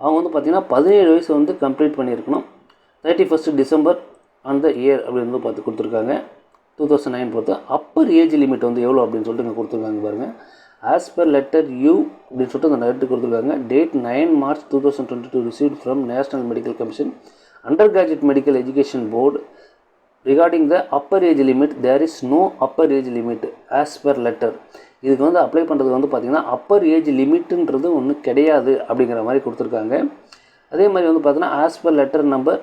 அவங்க வந்து பார்த்திங்கன்னா 17 வயசு வந்து கம்ப்ளீட் பண்ணியிருக்கணும். 31 டிசம்பர் அந்த இயர் அப்படின்னு வந்து பார்த்து கொடுத்துருக்காங்க. 2009 பொறுத்த அப்பர் ஏஜ் லிமிட் வந்து எவ்வளோ அப்படின்னு சொல்லிட்டு இங்கே கொடுத்துருக்காங்க பாருங்கள். ஆஸ் பர் லெட்டர் யூ அப்படின்னு சொல்லிட்டு அந்த லெட்டர் கொடுத்துருக்காங்க. Date 9 March 2022 received from national medical commission under graduate medical education board regarding the upper age limit there is no upper age limit as per letter. இதுக்கு வந்து apply பண்ணுறது வந்து பார்த்திங்கன்னா upper age லிமிட்டுன்றது ஒன்று கிடையாது அப்படிங்கிற மாதிரி கொடுத்துருக்காங்க. அதே மாதிரி வந்து பார்த்தீங்கன்னா ஆஸ் பர் லெட்டர் நம்பர்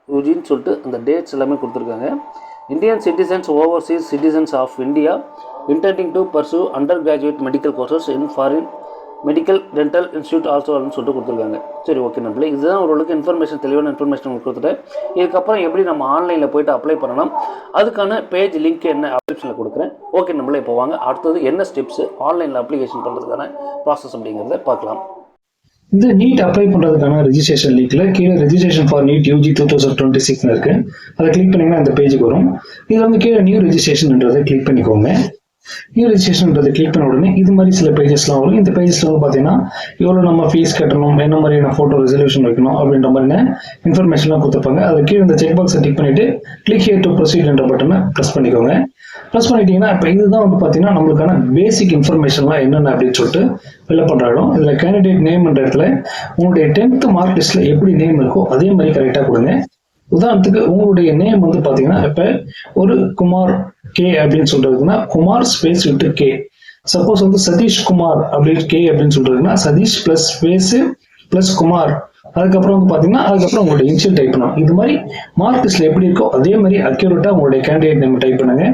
யூஜின்னு சொல்லிட்டு அந்த டேட்ஸ் எல்லாமே கொடுத்துருக்காங்க. Indian citizens overseas citizens of India intending to pursue under graduate medical courses in foreign medical dental institute also சொல்லிட்டு கொடுத்துருக்காங்க. சரி, ஓகே நம்மளே இதுதான் ஓரளவுக்கு இன்ஃபர்மேஷன், தெளிவான இன்ஃபர்மேஷன் உங்களுக்கு கொடுத்துட்டேன். இதுக்கப்புறம் எப்படி நம்ம ஆன்லைனில் போய்ட்டு அப்ளை பண்ணணும், அதுக்கான பேஜ் லிங்க் என்ன அப்ளிகேஷனில் கொடுக்குறேன். ஓகே நம்மளே இப்போ வாங்க அடுத்தது என்ன ஸ்டெப்ஸு ஆன்லைனில் அப்ளிகேஷன் பண்ணுறதுக்கான ப்ராசஸ் அப்படிங்கிறத பார்க்கலாம். இந்த நீட் அப்ளை பண்றதுக்கான ரெஜிஸ்ட்ரேஷன் லிங்க்ல கீழே ரெஜிஸ்ட்ரேஷன் ஃபார் நீட் யூஜி 2026 இருக்கு. அதை கிளிக் பண்ணீங்கன்னா இந்த பேஜுக்கு வரும். இதுல வந்து கீழே நியூ ரெஜிஸ்ட்ரேஷன்ன்றதை கிளிக் பண்ணிக்கோங்க. நியூ ரெஜிஸ்ட்ரேஷன்ன்றதை கிளிக் பண்ண உடனே இது மாதிரி சில பேஜஸ்லாம் வரும். இந்த பேஜஸ்ல வந்து பாத்தீங்கன்னா எவ்வளோ நம்ம ஃபீஸ் கட்டணும், என்ன மாதிரியான ஃபோட்டோ ரெசல்யூஷன் வைக்கணும் அப்படின்ற மாதிரியான இன்ஃபர்மேஷன்லாம் கொடுத்துருப்பாங்க. அது கீழே இந்த செக் பாக்ஸை டிக் பண்ணிட்டு கிளிக் ஹியர் டு ப்ரொசீட் என்ற பட்டனை ப்ரெஸ் பண்ணிக்கோங்க. ப்ரெஸ் பண்ணிட்டீங்கன்னா இப்போ இதுதான் வந்து பார்த்தீங்கன்னா நம்மளுக்கான பேசிக் இன்ஃபர்மேஷன்லாம் என்னென்ன அப்படின்னு சொல்லிட்டு ஃபில்அப் பண்ணுறோம். இதில் கேண்டிடேட் நேம்ன்ற இடத்துல உங்களுடைய 10th மார்க் லிஸ்ட்ல எப்படி நேம் இருக்கோ அதே மாதிரி கரெக்டாக கொடுங்க. உதாரணத்துக்கு உங்களுடைய நேம் வந்து பார்த்தீங்கன்னா இப்போ ஒரு குமார் கே அப்படின்னு சொல்றதுன்னா குமார் ஸ்பேஸ் விட்டு கே. சப்போஸ் வந்து சதீஷ் குமார் அப்படின்னு கே அப்படின்னு சொல்றதுன்னா Satish plus space plus Kumar, அதுக்கப்புறம் வந்து பாத்தீங்கன்னா அதுக்கப்புறம் உங்களுடைய இனிஷியல் டைப் பண்ணணும். இது மாதிரி மார்க் லிஸ்ட்ல எப்படி இருக்கோ அதே மாதிரி அக்யூரேட்டா உங்களுடைய கேண்டிடேட் நேம் டைப் பண்ணுங்க.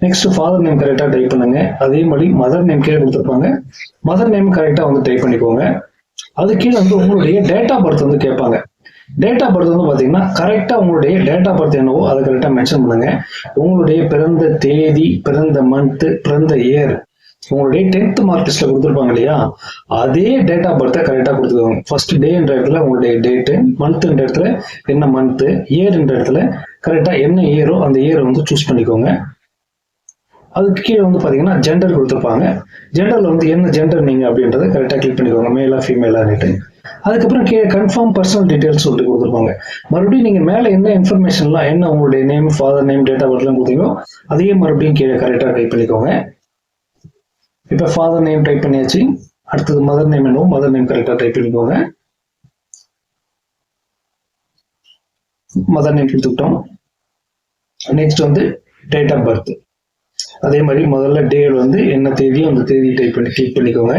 நெக்ஸ்ட் ஃபாதர் நேம் கரெக்டா டைப் பண்ணுங்க. அதே மாதிரி மதர் நேம் கீழே கொடுத்துருப்பாங்க, மதர் நேம் கரெக்டா வந்து டைப் பண்ணிக்கோங்க. அது கீழே வந்து உங்களுடைய டேட் ஆஃப் பர்த் வந்து கேட்பாங்க. டேட் ஆஃப் பர்த் வந்து பாத்தீங்கன்னா கரெக்டா உங்களுடைய டேட் ஆஃப் பர்த் என்னவோ அதை கரெக்டா மென்ஷன் பண்ணுங்க. உங்களுடைய பிறந்த தேதி, பிறந்த மந்த், பிறந்த இயர் உங்களுடைய 10th மார்க் லிஸ்ட்ல கொடுத்துருப்பாங்க இல்லையா, அதே டேட் ஆஃப் பர்த்தை கரெக்டா கொடுத்துக்கோங்க. ஃபர்ஸ்ட் டேன்ற இடத்துல உங்களுடைய டேட்டு, மந்த்ன்ற இடத்துல என்ன மந்த், இயர்ன்ற இடத்துல கரெக்டா என்ன இயரோ அந்த இயரை வந்து சூஸ் பண்ணிக்கோங்க. அதுக்கு கீழே வந்து பாத்தீங்கன்னா ஜெண்டர் கொடுத்துருப்பாங்க. ஜெண்டர்ல வந்து என்ன ஜெண்டர் நீங்க அப்படின்றத கரெக்டா கிளிக் பண்ணிக்கோங்க, மேலா ஃபீமேலான்னுட்டு. அதுக்கப்புறம் கீழே கன்ஃபார்ம் பர்சனல் டீடைல்ஸ் சொல்லிட்டு கொடுத்துருப்பாங்க. மறுபடியும் நீங்க மேல என்ன இன்ஃபர்மேஷன்லாம் என்ன உங்களுடைய name, father name, date of பர்த்லாம் கொடுத்தீங்களோ அதையே மறுபடியும் கீழே கரெக்டா டைப் பண்ணிக்கோங்க. இப்ப ஃபாதர் நேம் டைப் பண்ணியாச்சு. அடுத்தது மதர் நேம் என்னவோ மதர் நேம் கரெக்டா டைப் பண்ணிக்கோங்க. மதர் நேம் கொடுத்துக்கிட்டோம். நெக்ஸ்ட் வந்து டேட் ஆஃப் பர்த், அதே மாதிரி முதல்ல டே வந்து என்ன தேதியோ அந்த தேதி டைப் பண்ணி கிளிக் பண்ணிக்கோங்க.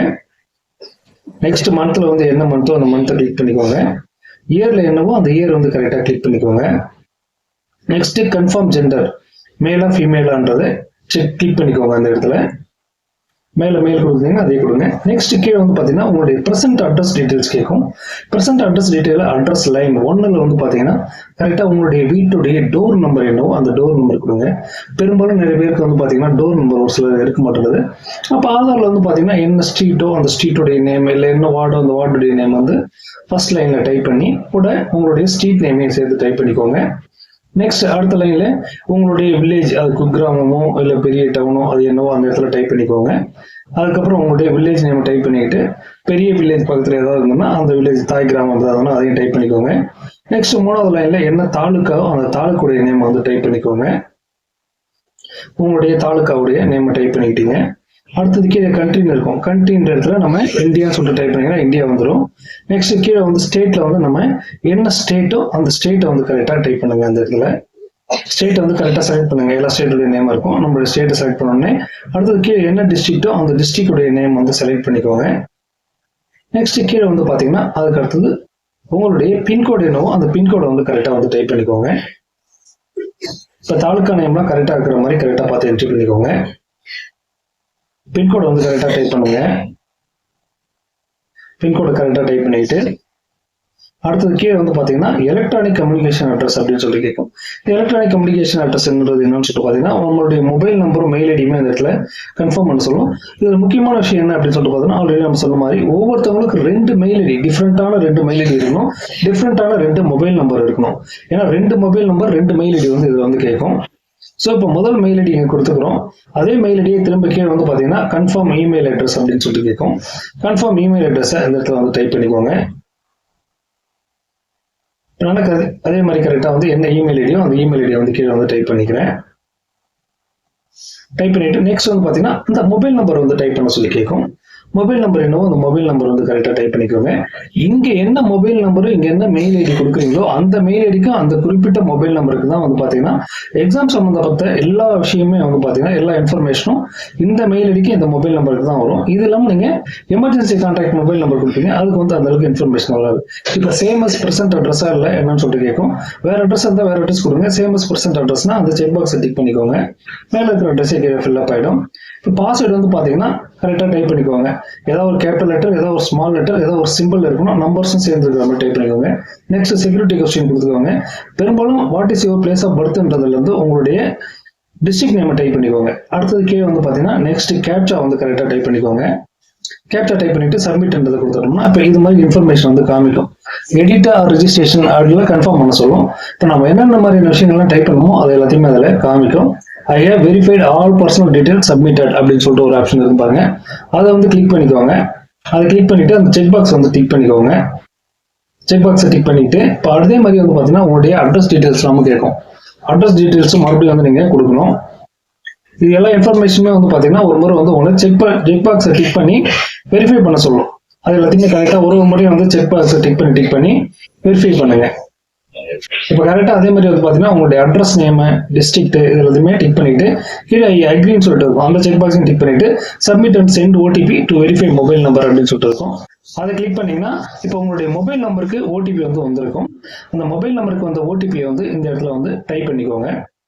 நெக்ஸ்ட் மந்த்ல வந்து என்ன மந்தோ அந்த மந்த்தை கிளிக் பண்ணிக்கோங்க. இயர்ல என்னவோ அந்த இயர் வந்து கரெக்டா கிளிக் பண்ணிக்கோங்க. நெக்ஸ்ட் கன்ஃபார்ம் ஜெண்டர், மேலா ஃபீமேலான்றதை கிளிக் பண்ணிக்கோங்க. அந்த இடத்துல மேல மெயில் கொடுத்தீங்கன்னா அதே கொடுங்க. நெக்ஸ்ட் கீழே வந்து பாத்தீங்கன்னா உங்களுடைய பிரசன்ட் அட்ரஸ் டீடைல்ஸ் கேட்கும். Present address detail address line 1ல வந்து பாத்தீங்கன்னா கரெக்டா உங்களுடைய வீட்டுடைய டோர் நம்பர் என்னவோ அந்த டோர் நம்பர் கொடுங்க. பெரும்பாலும் நிறைய பேருக்கு வந்து பாத்தீங்கன்னா டோர் நம்பர் ஒரு சில இருக்க மாட்டேங்குது. அப்ப ஆதார்ல வந்து பாத்தீங்கன்னா என்ன ஸ்ட்ரீட்டோ அந்த ஸ்ட்ரீட்டோடைய நேம், இல்லை என்ன வார்டோ அந்த வார்டுடைய நேம் வந்து ஃபர்ஸ்ட் லைன்ல டைப் பண்ணி கூட உங்களுடைய ஸ்ட்ரீட் நேமையும் சேர்த்து டைப் பண்ணிக்கோங்க. நெக்ஸ்ட் அடுத்த லைன்ல உங்களுடைய வில்லேஜ், அது குக்கிராமமோ இல்ல பெரிய டவுனோ அது என்னவோ அந்த இடத்துல டைப் பண்ணிக்கோங்க. அதுக்கப்புறம் உங்களுடைய வில்லேஜ் நேம் டைப் பண்ணிட்டு பெரிய வில்லேஜ் பக்கத்துல ஏதாவது இருந்ததுன்னா அந்த வில்லேஜ் தாய் கிராமம் இருந்ததுன்னா அதையும் டைப் பண்ணிக்கோங்க. நெக்ஸ்ட் 3வது லைன்ல என்ன தாலுக்காவோ அந்த தாலுக்குடைய நேம் வந்து டைப் பண்ணிக்கோங்க. உங்களுடைய தாலுக்காவுடைய நேம் டைப் பண்ணிக்கிட்டீங்க. அடுத்தது கீழே கண்ட்ரின்னு இருக்கும். கண்ட்ரின்ற இடத்துல நம்ம இந்தியான்னு சொல்லிட்டு டைப் பண்ணிங்கன்னா இந்தியா வந்துடும். நெக்ஸ்ட் கீழே வந்து ஸ்டேட்ல வந்து நம்ம என்ன ஸ்டேட்டோ அந்த ஸ்டேட்டை வந்து கரெக்டா டைப் பண்ணுங்க. அந்த இடத்துல ஸ்டேட்டை வந்து கரெக்டா செலக்ட் பண்ணுங்க. எல்லா ஸ்டேட்டுடைய நேம் இருக்கும். நம்மளுடைய ஸ்டேட்டை செலக்ட் பண்ணோடனே அடுத்தது கீழே என்ன டிஸ்ட்ரிக்டோ அந்த டிஸ்ட்ரிக்டுடைய நேம் வந்து செலக்ட் பண்ணிக்கோங்க. நெக்ஸ்ட் கீழே வந்து பாத்தீங்கன்னா அதுக்கு அடுத்தது உங்களுடைய பின்கோடு என்னவோ அந்த பின்கோடை வந்து கரெக்டா வந்து டைப் பண்ணிக்கோங்க. இப்ப தாலுக்கா நேம்லாம் கரெக்டா இருக்கிற மாதிரி கரெக்டா பார்த்து என்ட்ரி பண்ணிக்கோங்க. பின்கோடை வந்து கரெக்டா டைப் பண்ணுங்க. பின்கோடை கரெக்டா டைப் பண்ணிட்டு அடுத்தது கீழே வந்து பாத்தீங்கன்னா எலக்ட்ரானிக் கம்யூனிகேஷன் அட்ரஸ் அப்படின்னு சொல்லி கேட்கும். எலக்ட்ரானிக் கம்யூனிகேஷன் அட்ரஸ் என்னன்னு சொல்லிட்டு பாத்தீங்கன்னா உங்களுடைய மொபைல் நம்பரும் மெயில் ஐடியுமே அந்த இடத்துல கன்ஃபார்ம் பண்ண சொல்லும். இதுல முக்கியமான விஷயம் என்ன அப்படின்னு சொல்லிட்டு பாத்தீங்கன்னா ஆல்ரெடி நம்ம சொன்ன மாதிரி ஒவ்வொருத்தவங்களுக்கு 2 மெயில் ஐடி, டிஃப்ரெண்டான 2 மெயில் ஐடி இருக்கணும், டிஃப்ரெண்டான 2 மொபைல் நம்பர் இருக்கணும். ஏன்னா 2 மொபைல் நம்பர் 2 மெயில் ஐடி வந்து இதுல வந்து கேட்கும். ஸோ இப்போ முதல் மெயில் ஐடி இங்கே கொடுத்துக்கிறோம். அதே மெயில் ஐடியை திரும்ப கீழே வந்து பார்த்தீங்கன்னா கன்ஃபார்ம் இமெயில் அட்ரஸ் அப்படின்னு சொல்லிட்டு கேட்கும். கன்ஃபார்ம் இமெயில் அட்ரஸை இந்த இடத்துல வந்து டைப் பண்ணிக்கோங்க. எனக்கு அதே மாதிரி கரெக்டாக வந்து என்ன இமெயில் ஐடியோ அந்த இமெயில் ஐடியை வந்து கீழே வந்து டைப் பண்ணிக்கிறேன். டைப் பண்ணிட்டு நெக்ஸ்ட் வந்து பார்த்தீங்கன்னா இந்த மொபைல் நம்பர் வந்து டைப் பண்ண சொல்லி கேட்கும். மொபைல் நம்பர் என்னவோ அந்த மொபைல் நம்பர் வந்து கரெக்டாக டைப் பண்ணிக்கோங்க. இங்கே என்ன மொபைல் நம்பரும் இங்கே என்ன மெயில் ஐடி கொடுக்குறீங்களோ அந்த மெயில் ஐடிக்கும் அந்த குறிப்பிட்ட மொபைல் நம்பருக்கு தான் வந்து பார்த்தீங்கன்னா எக்ஸாம் சம்மந்தப்பட்ட எல்லா விஷயமே வந்து பார்த்தீங்கன்னா எல்லா இன்ஃபர்மேஷனும் இந்த மெயில் ஐடிக்கு இந்த மொபைல் நம்பருக்கு தான் வரும். இது இல்லாமல் நீங்கள் எமர்ஜென்சி கான்டாக்ட் மொபைல் நம்பர் கொடுப்பீங்க, அதுக்கு வந்து அந்த அளவுக்கு இன்ஃபர்மேஷன் வராது. இப்போ சேமஸ் ப்ரெசென்ட் அட்ரஸாக இல்லை என்னன்னு சொல்லிட்டு கேட்கும். வேற அட்ரஸ் இருந்தால் வேற அட்ரஸ் கொடுங்க. சேமஸ் ப்ரெசென்ட் அட்ரஸ்னா அந்த செக் பாக்ஸை டிக் பண்ணிக்கோங்க. மேலே இருக்கிற அட்ரஸே ஃபில்அப் ஆகிடும். இப்போ பாஸ்வேர்டு வந்து பார்த்தீங்கன்னா கரெக்டாக டைப் பண்ணிக்கோங்க. ஏதாவது ஒரு கேபிட்டல் லெட்டர், ஏதாவது ஒரு ஸ்மால் லெட்டர், ஏதாவது ஒரு சிம்பிள் இருக்கணும், நம்பர்ஸும் சேர்ந்து இருக்கிற மாதிரி டைப் பண்ணிக்கோங்க. நெக்ஸ்ட் செக்யூரிட்டி கொஸ்டின் கொடுத்துக்கோங்க. பெரும்பாலும் what is your place of பர்த்ன்றதுலேருந்து உங்களுடைய டிஸ்ட்ரிக்ட் நேமை டைப் பண்ணிக்கோங்க. அடுத்தது கீழே வந்து பார்த்தீங்கன்னா நெக்ஸ்ட் கேப்சா வந்து கரெக்டாக டைப் பண்ணிக்கோங்க. கேப்சா டைப் பண்ணிட்டு சப்மிட்ன்றதை கொடுத்துட்டோம்னா இப்போ இது மாதிரி இன்ஃபர்மேஷன் வந்து காமிக்கும். எடிட்டா ரெஜிஸ்ட்ரேஷன் அப்படிலாம் கன்ஃபார்ம் பண்ண சொல்லும். இப்போ நம்ம என்னென்ன மாதிரியான விஷயங்கள்லாம் டைப் பண்ணுமோ அது எல்லாத்தையுமே அதில் காமிக்கும். I have verified all personal details submitted அப்படின்னு சொல்லிட்டு ஒரு ஆப்ஷன் இருக்கு பாருங்க. அதை வந்து கிளிக் பண்ணிக்கோங்க. அதை கிளிக் பண்ணிட்டு அந்த செக் பாக்ஸ் வந்து டிக் பண்ணிக்கோங்க. செக் பாக்ஸை டிக் பண்ணிட்டு இப்போ அதே மாதிரி வந்து பார்த்தீங்கன்னா உங்களுடைய அட்ரஸ் டீடைல்ஸ் நம்ம கேட்கும். அட்ரஸ் டீடைல்ஸும் மறுபடியும் வந்து நீங்கள் கொடுக்கணும். இது எல்லா இன்ஃபர்மேஷனுமே வந்து பார்த்தீங்கன்னா ஒரு முறை வந்து உங்களை செக் பாக்ஸை டிக் பண்ணி வெரிஃபை பண்ண சொல்லும். அது எல்லாத்தையுமே கரெக்டாக ஒரு முறையும் வந்து செக் பாக்ஸை டிக் பண்ணி வெரிஃபை பண்ணுங்க. இப்போ கரெக்டாக அதே மாதிரி வந்து பார்த்தீங்கன்னா உங்களுடைய அட்ரஸ் நேமு, டிஸ்ட்ரிக்ட் இது எல்லாத்தையுமே டிக் பண்ணிட்டு கீழே அக்ரின்னு சொல்லிட்டு இருக்கும். அந்த செக் பாக்ஸையும் டிக் பண்ணிட்டு submit and send OTP to verify mobile number அப்படின்னு சொல்லிட்டு இருக்கும். அதை கிளிக் பண்ணீங்கன்னா இப்போ உங்களுடைய மொபைல் நம்பருக்கு ஓடிபி வந்து வந்திருக்கும். அந்த மொபைல் நம்பருக்கு வந்த ஓடிபியை வந்து இந்த இடத்துல வந்து டைப் பண்ணிக்கோங்க.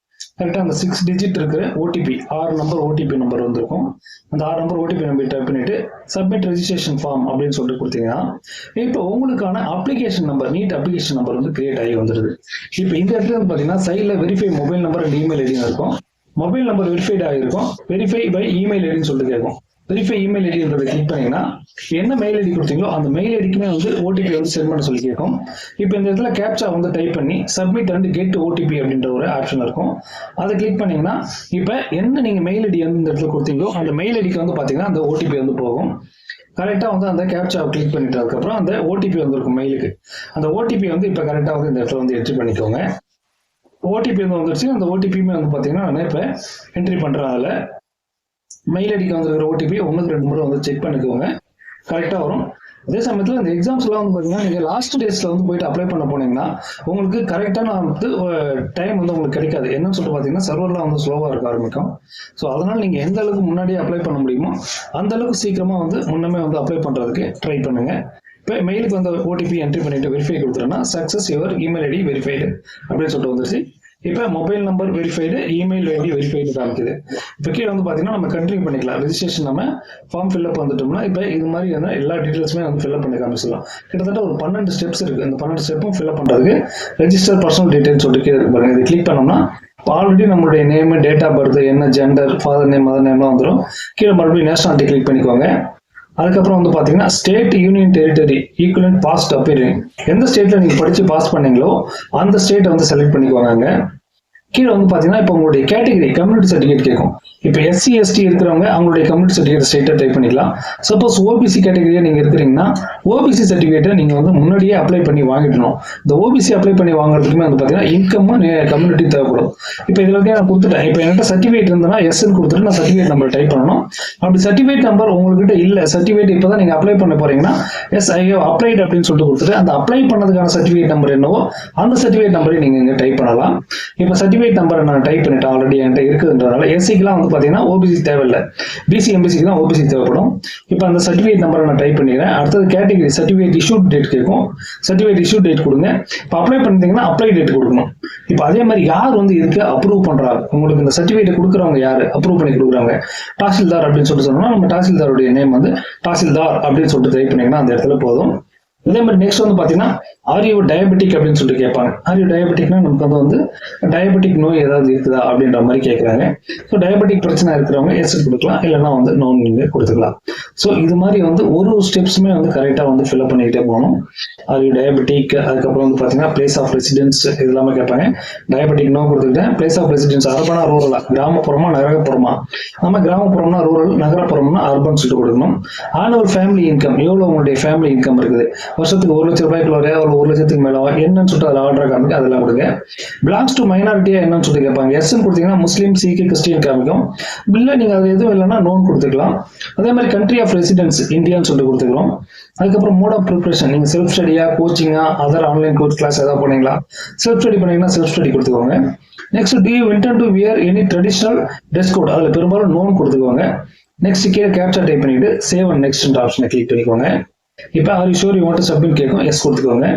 கரெக்டாக அந்த 6 டிஜிட் இருக்கிற ஓடிபி 6 நம்பர் ஓடிபி நம்பர் வந்திருக்கும். அந்த 6 நம்பர் ஓடிபி நம்பர் டைப் பண்ணிட்டு சப்மிட் ரெஜிஸ்ட்ரேஷன் ஃபார்ம் அப்படின்னு சொல்லிட்டு கொடுத்தீங்கன்னா இப்போ உங்களுக்கான application number, NEET application number வந்து கிரியேட் ஆகி வந்துடுது. இப்போ இந்த இடத்துல வந்து பார்த்தீங்கன்னா சைடில் verify mobile number and email ஐடியும் இருக்கும். மொபைல் நம்பர் வெரிஃபைட் ஆகிருக்கும். வெரிஃபை பை இமெயில் ஐடின்னு சொல்லிட்டு கேட்கும். வெரிஃபை இமெயில் ஐடின்றதை கிளிக் பண்ணீங்கன்னா என்ன மெயில் ஐடி கொடுத்தீங்களோ அந்த மெயில் ஐடிக்குமே வந்து ஓடிபி வந்து சென்ட் பண்ண சொல்லி கேட்கும். இப்போ இந்த இடத்துல கேப்சா வந்து டைப் பண்ணி சப்மிட் அண்ட் கெட் ஓடிபி அப்படின்ற ஒரு ஆப்ஷன் இருக்கும். அதை கிளிக் பண்ணீங்கன்னா இப்போ என்ன நீங்கள் மெயில் ஐடி வந்து இந்த இடத்துல கொடுத்தீங்களோ அந்த மெயில் ஐடிக்கு வந்து பார்த்தீங்கன்னா அந்த ஓடிபி வந்து போகும். கரெக்டாக வந்து அந்த கேப்சாவை கிளிக் பண்ணிட்டு அதுக்கப்புறம் அந்த ஓடிபி வந்துருக்கும் மெயிலுக்கு. அந்த ஓடிபி வந்து இப்போ கரெக்டாக வந்து இந்த இடத்துல வந்து என்ட்ரி பண்ணிக்கோங்க. ஓடிபி வந்து வந்துருச்சு. அந்த ஓடிபியுமே வந்து பார்த்தீங்கன்னா நான் இப்போ என்ட்ரி பண்ணுறேன். அதில் மெயில் ஐடிக்கு வந்துருக்கிற ஓடிபி 1-2 முறை வந்து செக் பண்ணிக்கோங்க. கரெக்டாக வரும். அதே சமயத்தில் இந்த எக்ஸாம்ஸ்லாம் வந்து பார்த்தீங்கன்னா நீங்கள் லாஸ்ட் டேஸில் வந்து போயிட்டு அப்ளை பண்ண போனீங்கன்னா உங்களுக்கு கரெக்டான வந்து டைம் வந்து உங்களுக்கு கிடைக்காது. என்னன்னு சொல்லிட்டு பார்த்தீங்கன்னா சர்வர்லாம் வந்து ஸ்லோவாக இருக்க ஆரம்பிக்கும். ஸோ அதனால் நீங்கள் எந்த அளவுக்கு முன்னாடியே அப்ளை பண்ண முடியுமோ அந்த அளவுக்கு சீக்கிரமாக வந்து முன்னமே வந்து அப்ளை பண்ணுறதுக்கு ட்ரை பண்ணுங்க. இப்போ மெயிலுக்கு வந்து ஓடிபி என்ட்ரி பண்ணிட்டு வெரிஃபை கொடுத்துட்டோன்னா success your email ID verified அப்படின்னு சொல்லிட்டு வந்துருச்சு. இப்போ mobile number verified, email ID verified காமிக்குது. இப்போ கீழே வந்து பார்த்தீங்கன்னா நம்ம கண்டினியூ பண்ணிக்கலாம். ரெஜிஸ்ட்ரேஷன் நம்ம ஃபார்ம் ஃபில்அப் வந்துட்டோம்னா இப்போ இது மாதிரி வந்து எல்லா டீட்டெயில்ஸுமே வந்து ஃபில்அப் பண்ணி காமிச்சிடலாம். கிட்டத்தட்ட ஒரு 12 ஸ்டெப்ஸ் இருக்குது. இந்த 12 ஸ்டெப்பும் ஃபில்அப் பண்ணுறதுக்கு ரெஜிஸ்டர் பர்சனல் டீட்டெயில்ஸ் சொல்லிட்டு கீழே இருக்கு பாருங்க. இது கிளிக் பண்ணோம்னா ஆல்ரெடி நம்மளுடைய நேம், டேட் ஆஃப் பர்த், என்ன ஜெண்டர், ஃபாதர் நேம், மதர் நேம்லாம் வந்துடும். கீழே மறுபடியும் நேஷனாலிட்டி கிளிக் பண்ணிக்கோங்க. அதுக்கப்புறம் வந்து பார்த்தீங்கன்னா state, union territory, equivalent past appearing. எந்த ஸ்டேட்டில் நீங்கள் படித்து பாஸ் பண்ணீங்களோ அந்த ஸ்டேட்டை வந்து செலக்ட் பண்ணிக்குவாங்க. கீழே வந்து பார்த்தீங்கன்னா இப்போ உங்களுடைய கேட்டகரி கம்யூனிட்டி சர்டிஃபிகேட் கேட்கும். இப்போ எஸ்சி எஸ்டி இருக்கிறவங்க அவங்களுடைய கம்யூனிட்டி சர்டிஃபிகேட் ஸ்ட்ரெயிட்டாக டைப் பண்ணிக்கலாம். சப்போஸ் ஓபிசி கேட்டகரியாக நீங்கள் இருக்கிறீங்கன்னா ஓபிசி சர்டிஃபிகேட்டை நீங்கள் வந்து முன்னாடியே அப்ளை பண்ணி வாங்கிடணும். இந்த ஓபிசி அப்ளை பண்ணி வாங்குறதுக்குமே வந்து பார்த்தீங்கன்னா இன்கம்மும் கம்யூனிட்டி தேவைப்படும். இப்போ இதில் நான் கொடுத்துட்டேன். இப்போ என்கிட்ட சர்டிஃபிகேட் இருந்ததுன்னா எஸ்ன்னு கொடுத்துட்டு நான் சர்டிஃபிகேட் நம்பர் டைப் பண்ணணும். அப்படி சர்டிஃபிகேட் நம்பர் உங்கள்கிட்ட இல்லை, சர்டிஃபிகேட் இப்போ தான் நீங்கள் அப்ளை பண்ண போறீங்கன்னா எஸ் ஐ ஹவ் அப்ளைட் அப்படின்னு சொல்லிட்டு கொடுத்துட்டு அந்த அப்ளை பண்ணதுக்கான சர்டிஃபிகேட் நம்பர் என்னவோ அந்த சர்டிஃபிகேட் நம்பரை நீங்கள் இங்கே டைப் பண்ணலாம். இப்போ சர்டிஃபிகேட் நம்பரை நான் டைப் பண்ணிட்டேன், ஆல்ரெடி என்கிட்ட இருக்குதுன்றதுனால. எஸ்சிக்கெலாம் வந்து பார்த்தீங்கன்னா ஓபிசி தேவையில்லை, பிசி எம்பிசிக்கு தான் ஓபிசி தேவைப்படும். இப்போ அந்த சர்டிஃபிகேட் நம்பரை நான் டைப் பண்ணிக்கிறேன். அடுத்தது கேட்டகரி சர்டிஃபிகேட் இஷ்யூ டேட் கேட்கும். சர்டிஃபிகேட் இஷ்யூ டேட் கொடுங்க. இப்போ அப்ளை பண்ணிட்டீங்கன்னா அப்ளை டேட் கொடுக்கணும். இப்போ அதே மாதிரி யார் வந்து இதுக்கு அப்ரூவ் பண்றாங்க, உங்களுக்கு இந்த சர்டிஃபிகேட் கொடுக்குறவங்க யாரு அப்ரூவ் பண்ணி கொடுக்குறாங்க, தாசில்தார் அப்படின்னு சொல்லிட்டு சொன்னோம்னா நம்ம தாசில்தாருடைய நேம் வந்து தாசில்தார் அப்படின்னு சொல்லிட்டு டைப் பண்ணீங்கன்னா அந்த இடத்துல போதும். இதே மாதிரி நெக்ஸ்ட் வந்து பார்த்தீங்கன்னா ஆர் யூ டயபெட்டிக் அப்படின்னு சொல்லிட்டு கேட்பாங்க. ஆர் யூ டயபெட்டிக்னா நமக்கு வந்து டயபெட்டிக் நோய் ஏதாவது இருக்குதா அப்படின்ற மாதிரி கேட்குறாங்க. ஸோ டயபெட்டிக் பிரச்சனை இருக்கிறவங்க எஸ் கொடுக்கலாம், இல்லைன்னா வந்து நோ நீங்கள் கொடுத்துக்கலாம். ஸோ இது மாதிரி வந்து ஒரு ஸ்டெப்ஸுமே வந்து கரெக்டாக வந்து ஃபில்அப் பண்ணிக்கிட்டே போகணும். ஆர் யூ டயபெட்டிக், அதுக்கப்புறம் வந்து பார்த்தீங்கன்னா பிளேஸ் ஆஃப் ரெசிடென்ஸ் இது எல்லாமே கேட்பாங்க. டயபெட்டிக் நோ கொடுத்துக்கிட்டேன். பிளேஸ் ஆஃப் ரெசிடென்ஸ் அர்பனா ரூரலா, கிராமப்புறமா நகரப்புறமா, நம்ம கிராமப்புறம்னா ரூரல், நகரப்புறம்னா அர்பன் சொல்லிட்டு கொடுக்கணும். ஆனுவல் ஃபேமிலி இன்கம் எவ்வளோ உங்களுடைய ஃபேமிலி இன்கம் இருக்குது, வருஷத்துக்கு 1 லட்சம் ரூபாய்க்குள்ள ஒரு 1 லட்சத்துக்கு மேல என்னன்னு சொல்லிட்டு அதில் ஆர்டர் காமிக்கும், அதெல்லாம் கொடுங்க. பிலாங்ஸ் டு மைனாரிட்டியா என்னன்னு சொல்லிட்டு கேட்பாங்க. எஸ்ன்னு கொடுத்தீங்கன்னா முஸ்லீம், சீக்கு, கிறிஸ்டியன் காமிக்கும். இல்லை நீங்க அது எதுவும் இல்லைன்னா நோன் கொடுத்துக்கலாம். அதே மாதிரி கண்ட்ரி ஆஃப் ரெசிடென்ஸ் இந்தியான்னு சொல்லிட்டு கொடுத்துக்கிறோம். அதுக்கப்புறம் மோட் ஆஃப் ப்ரிப்பரேஷன், நீங்க self ஸ்டடியா, கோச்சிங்கா, other online course class ஏதாவது பண்ணீங்களா, செல்ஃப் ஸ்டடி பண்ணீங்கன்னா செல்ஃப் ஸ்டடி கொடுத்துக்கோங்க. Next, to you intend to wear any traditional dress code, அதில் பெரும்பாலும் நோன் கொடுத்துக்கோங்க. நெக்ஸ்ட் கீழே கேப்சா டைப் பண்ணிட்டு சேவ் அண்ட் நெக்ஸ்ட் ஆப்ஷனை கிளிக் பண்ணிக்கோங்க. இப்போ are you sure you want to submit கேட்கும், எஸ் கொடுத்துக்கோங்க.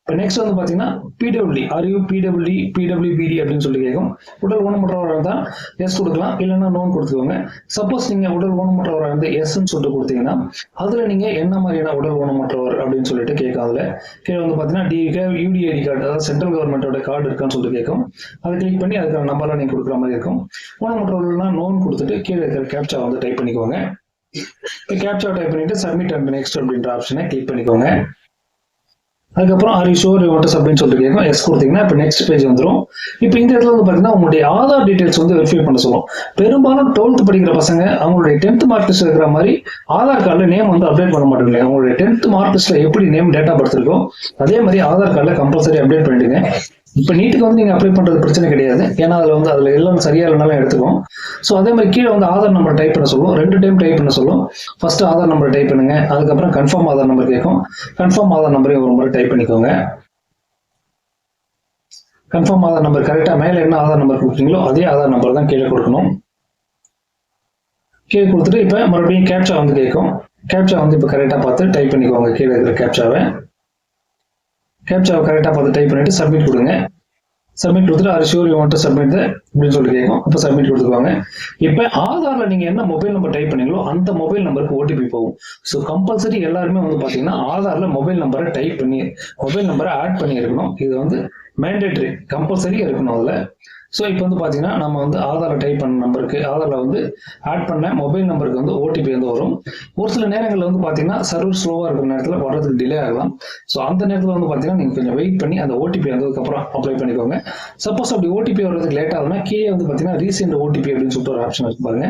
இப்போ நெக்ஸ்ட் வந்து பார்த்தீங்கன்னா PWD, are you PWD, PWBD அப்படின்னு சொல்லி கேட்கும். உடல் ஊனமுற்றவராக இருந்தால் எஸ் கொடுக்கலாம், இல்லைன்னா நோன் கொடுத்துக்கோங்க. சப்போஸ் நீங்கள் உடல் ஊனமுற்றவராக இருந்து எஸ்ன்னு சொல்லிட்டு கொடுத்தீங்கன்னா அதில் நீங்கள் என்ன மாதிரியான உடல் ஊனமுற்றவர் அப்படின்னு சொல்லிட்டு கேட்கும். அதில் கீழே வந்து பார்த்தீங்கன்னா யூடிஐடி கார்டு, அதாவது சென்ட்ரல் கவர்மெண்டோட கார்டு இருக்கான்னு சொல்லிட்டு கேட்கும். அதை கிளிக் பண்ணி அதுக்கான நம்பர்லாம் நீங்கள் கொடுக்குற மாதிரி இருக்கும். ஊனமுற்றவர்கள்லாம் நோன் கொடுத்துட்டு கீழே இருக்கிற கேப்சா வந்து டைப் பண்ணிக்கோங்க. இப்போ கேப்சா டைப் பண்ணிட்டு சப்மிட் அண்ட் நெக்ஸ்ட் அப்படின்ற ஆப்ஷனை கிளிக் பண்ணிக்கோங்க. அதுக்கப்புறம் are you sure you want to submit சொல்லிட்டு கேட்கும், எஸ் கொடுத்தீங்கன்னா இப்போ நெக்ஸ்ட் பேஜ் வந்துடும். இப்போ இந்த இடத்துல வந்து பார்த்தீங்கன்னா உங்களுடைய ஆதார் டீடைல்ஸ் வந்து வெரிஃபை பண்ண சொல்லும். பெரும்பாலும் 12th படிக்கிற பசங்க அவங்களுடைய 10th மார்க் லிஸ்ட் இருக்கிற மாதிரி ஆதார் கார்டில் நேம் வந்து அப்டேட் பண்ண மாட்டேங்க. அவங்களுடைய 10th மார்க் லிஸ்ட்ல எப்படி நேம் டேட்டா பர்த் இருக்கோ அதே மாதிரி ஆதார் கார்டில் கம்பல்சரி அப்டேட் பண்ணிடுங்க. இப்போ நீட்டுக்கு வந்து நீங்கள் அப்ளை பண்ணுறது பிரச்சனை கிடையாது, ஏன்னா அதில் எல்லாம் சரியா இல்லைனாலும் எடுத்துக்கும். ஸோ அதே மாதிரி கீழே வந்து ஆதார் நம்பர் டைப் பண்ண சொல்லும், 2 டைம் டைப் பண்ண சொல்லும். ஃபர்ஸ்ட் ஆதார் நம்பர் டைப் பண்ணுங்க, அதுக்கப்புறம் கன்ஃபார்ம் ஆதார் நம்பர் கேட்கும். கன்ஃபார்ம் ஆதார் நம்பரையும் ஒரு முறை டைப் பண்ணிக்கோங்க. கன்ஃபார்ம் ஆதார் நம்பர் கரெக்டாக மேலே என்ன ஆதார் நம்பர் கொடுக்குறீங்களோ அதே ஆதார் நம்பர் தான் கீழே கொடுக்கணும். கீழே கொடுத்துட்டு இப்போ மறுபடியும் கேப்சா வந்து கேட்கும். கேப்சா வந்து இப்போ கரெக்டாக பார்த்து டைப் பண்ணிக்கோங்க. கீழே இருக்கிற கேப்சாவை கரெக்டாக பார்த்து டைப் பண்ணிட்டு சப்மிட் கொடுங்க. சப்மிட் கொடுத்துட்டு are sure you want to submit அப்படின்னு சொல்லி கேட்கும். அப்போ சப்மிட் கொடுத்துக்குவாங்க. இப்போ ஆதாரில் நீங்கள் என்ன மொபைல் நம்பர் டைப் பண்ணீங்களோ அந்த மொபைல் நம்பருக்கு ஓடிபி போகும். ஸோ கம்பல்சரி எல்லாருமே வந்து பார்த்தீங்கன்னா ஆதாரில் மொபைல் நம்பரை டைப் பண்ணி மொபைல் நம்பரை ஆட் பண்ணி இருக்கணும். இது வந்து மேண்டேட்டரி, கம்பல்சரி இருக்கணும் அதில். ஸோ இப்போ வந்து பார்த்தீங்கன்னா நம்ம வந்து ஆதாரில் டைப் பண்ண நம்பருக்கு, ஆதாரில் வந்து ஆட் பண்ண மொபைல் நம்பருக்கு வந்து ஓடிபி வந்து வரும். ஒரு சில நேரங்களில் வந்து பார்த்தீங்கன்னா சர்வர் ஸ்லோவாக இருக்கிற நேரத்தில் வர்றதுக்கு டிலே ஆகலாம். ஸோ அந்த நேரத்தில் வந்து பார்த்தீங்கன்னா நீங்கள் கொஞ்சம் வெயிட் பண்ணி அந்த ஓடிபி வந்ததுக்கப்புறம் அப்ளை பண்ணிக்கோங்க. சப்போஸ் அப்படி ஓடிபி வர்றதுக்கு லேட் ஆகுதுன்னா கீழே வந்து பார்த்தீங்கன்னா ரீசெண்ட் ஓடிபி அப்படின்னு சொல்லிட்டு ஒரு ஆப்ஷன் இருக்கு பாருங்க.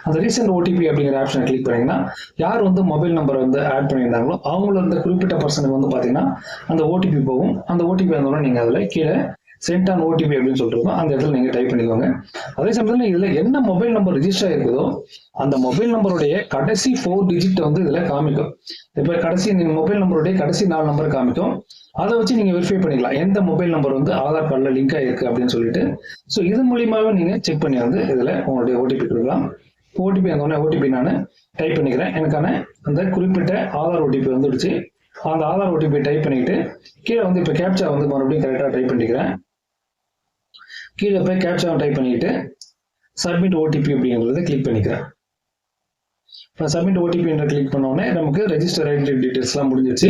அந்த ரீசெண்ட் ஓடிபி அப்படிங்கிற ஆப்ஷனை கிளிக் பண்ணீங்கன்னா யார் வந்து மொபைல் நம்பரை வந்து ஆட் பண்ணியிருந்தாங்களோ அவங்கள அந்த குறிப்பிட்ட பர்சனுக்கு வந்து பார்த்தீங்கன்னா அந்த ஓடிபி போகும். அந்த ஓடிபி வந்தோடனே நீங்கள் அதில் கீழே சென்ட் ஆன் ஓடிபி அப்படின்னு சொல்லிட்டு அந்த இடத்துல நீங்க டைப் பண்ணிக்கோங்க. அதே சமயத்தில் இதுல என்ன மொபைல் நம்பர் ரிஜிஸ்டர் ஆயிருக்குதோ அந்த மொபைல் நம்பருடைய கடைசி 4 டிஜிட் வந்து இதுல காமிக்கும். இப்ப கடைசி நீங்க மொபைல் நம்பருடைய கடைசி 4 நம்பர் காமிக்கும். அதை வச்சு நீங்க வெரிஃபை பண்ணிக்கலாம் எந்த மொபைல் நம்பர் வந்து ஆதார் கார்டுல லிங்க் ஆயிருக்கு அப்படின்னு சொல்லிட்டு. ஸோ இது மூலியமாவே நீங்க செக் பண்ணி வந்து இதுல உங்களுடைய ஓடிபி கொடுக்கலாம். ஓடிபி அந்த ஓடிபி நான் டைப் பண்ணிக்கிறேன். எனக்கான அந்த குறிப்பிட்ட ஆதார் ஓடிபி வந்துடுச்சு. அந்த ஆதார் ஓடிபி டைப் பண்ணிட்டு கீழே வந்து இப்போ கேப்சா வந்து மறுபடியும் கரெக்டாக டைப் பண்ணிக்கிறேன். கீழே போய் கேப்சா டைப் பண்ணிட்டு சப்மிட் ஓடிபி அப்படிங்கிறத கிளிக் பண்ணிக்கிறேன். இப்போ சப்மிட் ஓடிபி என்ற கிளிக் பண்ண உடனே நமக்கு ரெஜிஸ்டர் ஐடென்டி டீடைல்ஸ்லாம் முடிஞ்சிச்சு.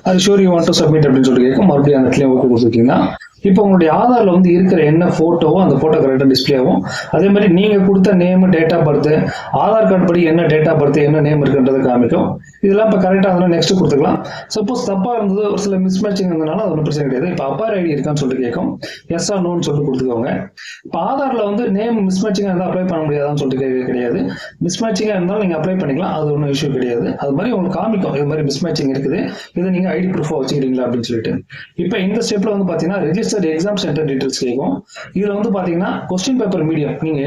அது sure you want to submit அப்படின்னு சொல்லி கேட்கும். மறுபடியும் அந்த இடத்துல ஓகே கொடுத்துருக்கீங்கன்னா இப்போ உங்களுடைய ஆதாரில் வந்து இருக்கிற என்ன ஃபோட்டோவோ அந்த ஃபோட்டோ கரெக்டாக டிஸ்பிளே ஆகும். அதே மாதிரி நீங்கள் கொடுத்த name, date of birth, Aadhaar card படி என்ன டேட் ஆஃப் பர்த், என்ன நேம் இருக்குன்றது காமிக்கும். இதெல்லாம் இப்போ கரெக்டாக இருந்தாலும் நெக்ஸ்ட் கொடுத்துக்கலாம். சப்போஸ் தப்பாக இருந்தது, ஒரு சில மிஸ்மேட்சிங் இருந்ததுனால அது ஒன்றும் பிரச்சனை கிடையாது. இப்போ அப்பார் ஐடி இருக்கான்னு சொல்லிட்டு கேட்கும். எஸ் ஆர் நோன்னு சொல்லிட்டு கொடுத்துக்கோங்க. இப்போ ஆதாரில் வந்து நேம் மிஸ்மேட்சிங்காக இருந்தால் அப்ளை பண்ண முடியாதான்னு சொல்லிட்டு கேட்க கிடையாது. மிஸ்மேட்சிங்காக இருந்தாலும் நீங்கள் அப்ளை பண்ணிக்கலாம், அது ஒன்றும் இஷ்யூ கிடையாது. அது மாதிரி உங்களுக்கு காமிக்கும் இது மாதிரி மிஸ்மேட்சிங் இருக்குது, இதை நீங்கள் ஐடி ப்ரூஃபாக வச்சுக்கிறீங்களா அப்படின்னு சொல்லிட்டு. இப்போ இந்த ஸ்டெப்பில் வந்து பார்த்தீங்கன்னா ரெஜிஸ்டர் எக்ஸாம் சென்டர் டீடைல்ஸ் கேட்கும். இதுல வந்து பாத்தீங்கன்னா கொஸ்டின் பேப்பர் மீடியம், நீங்க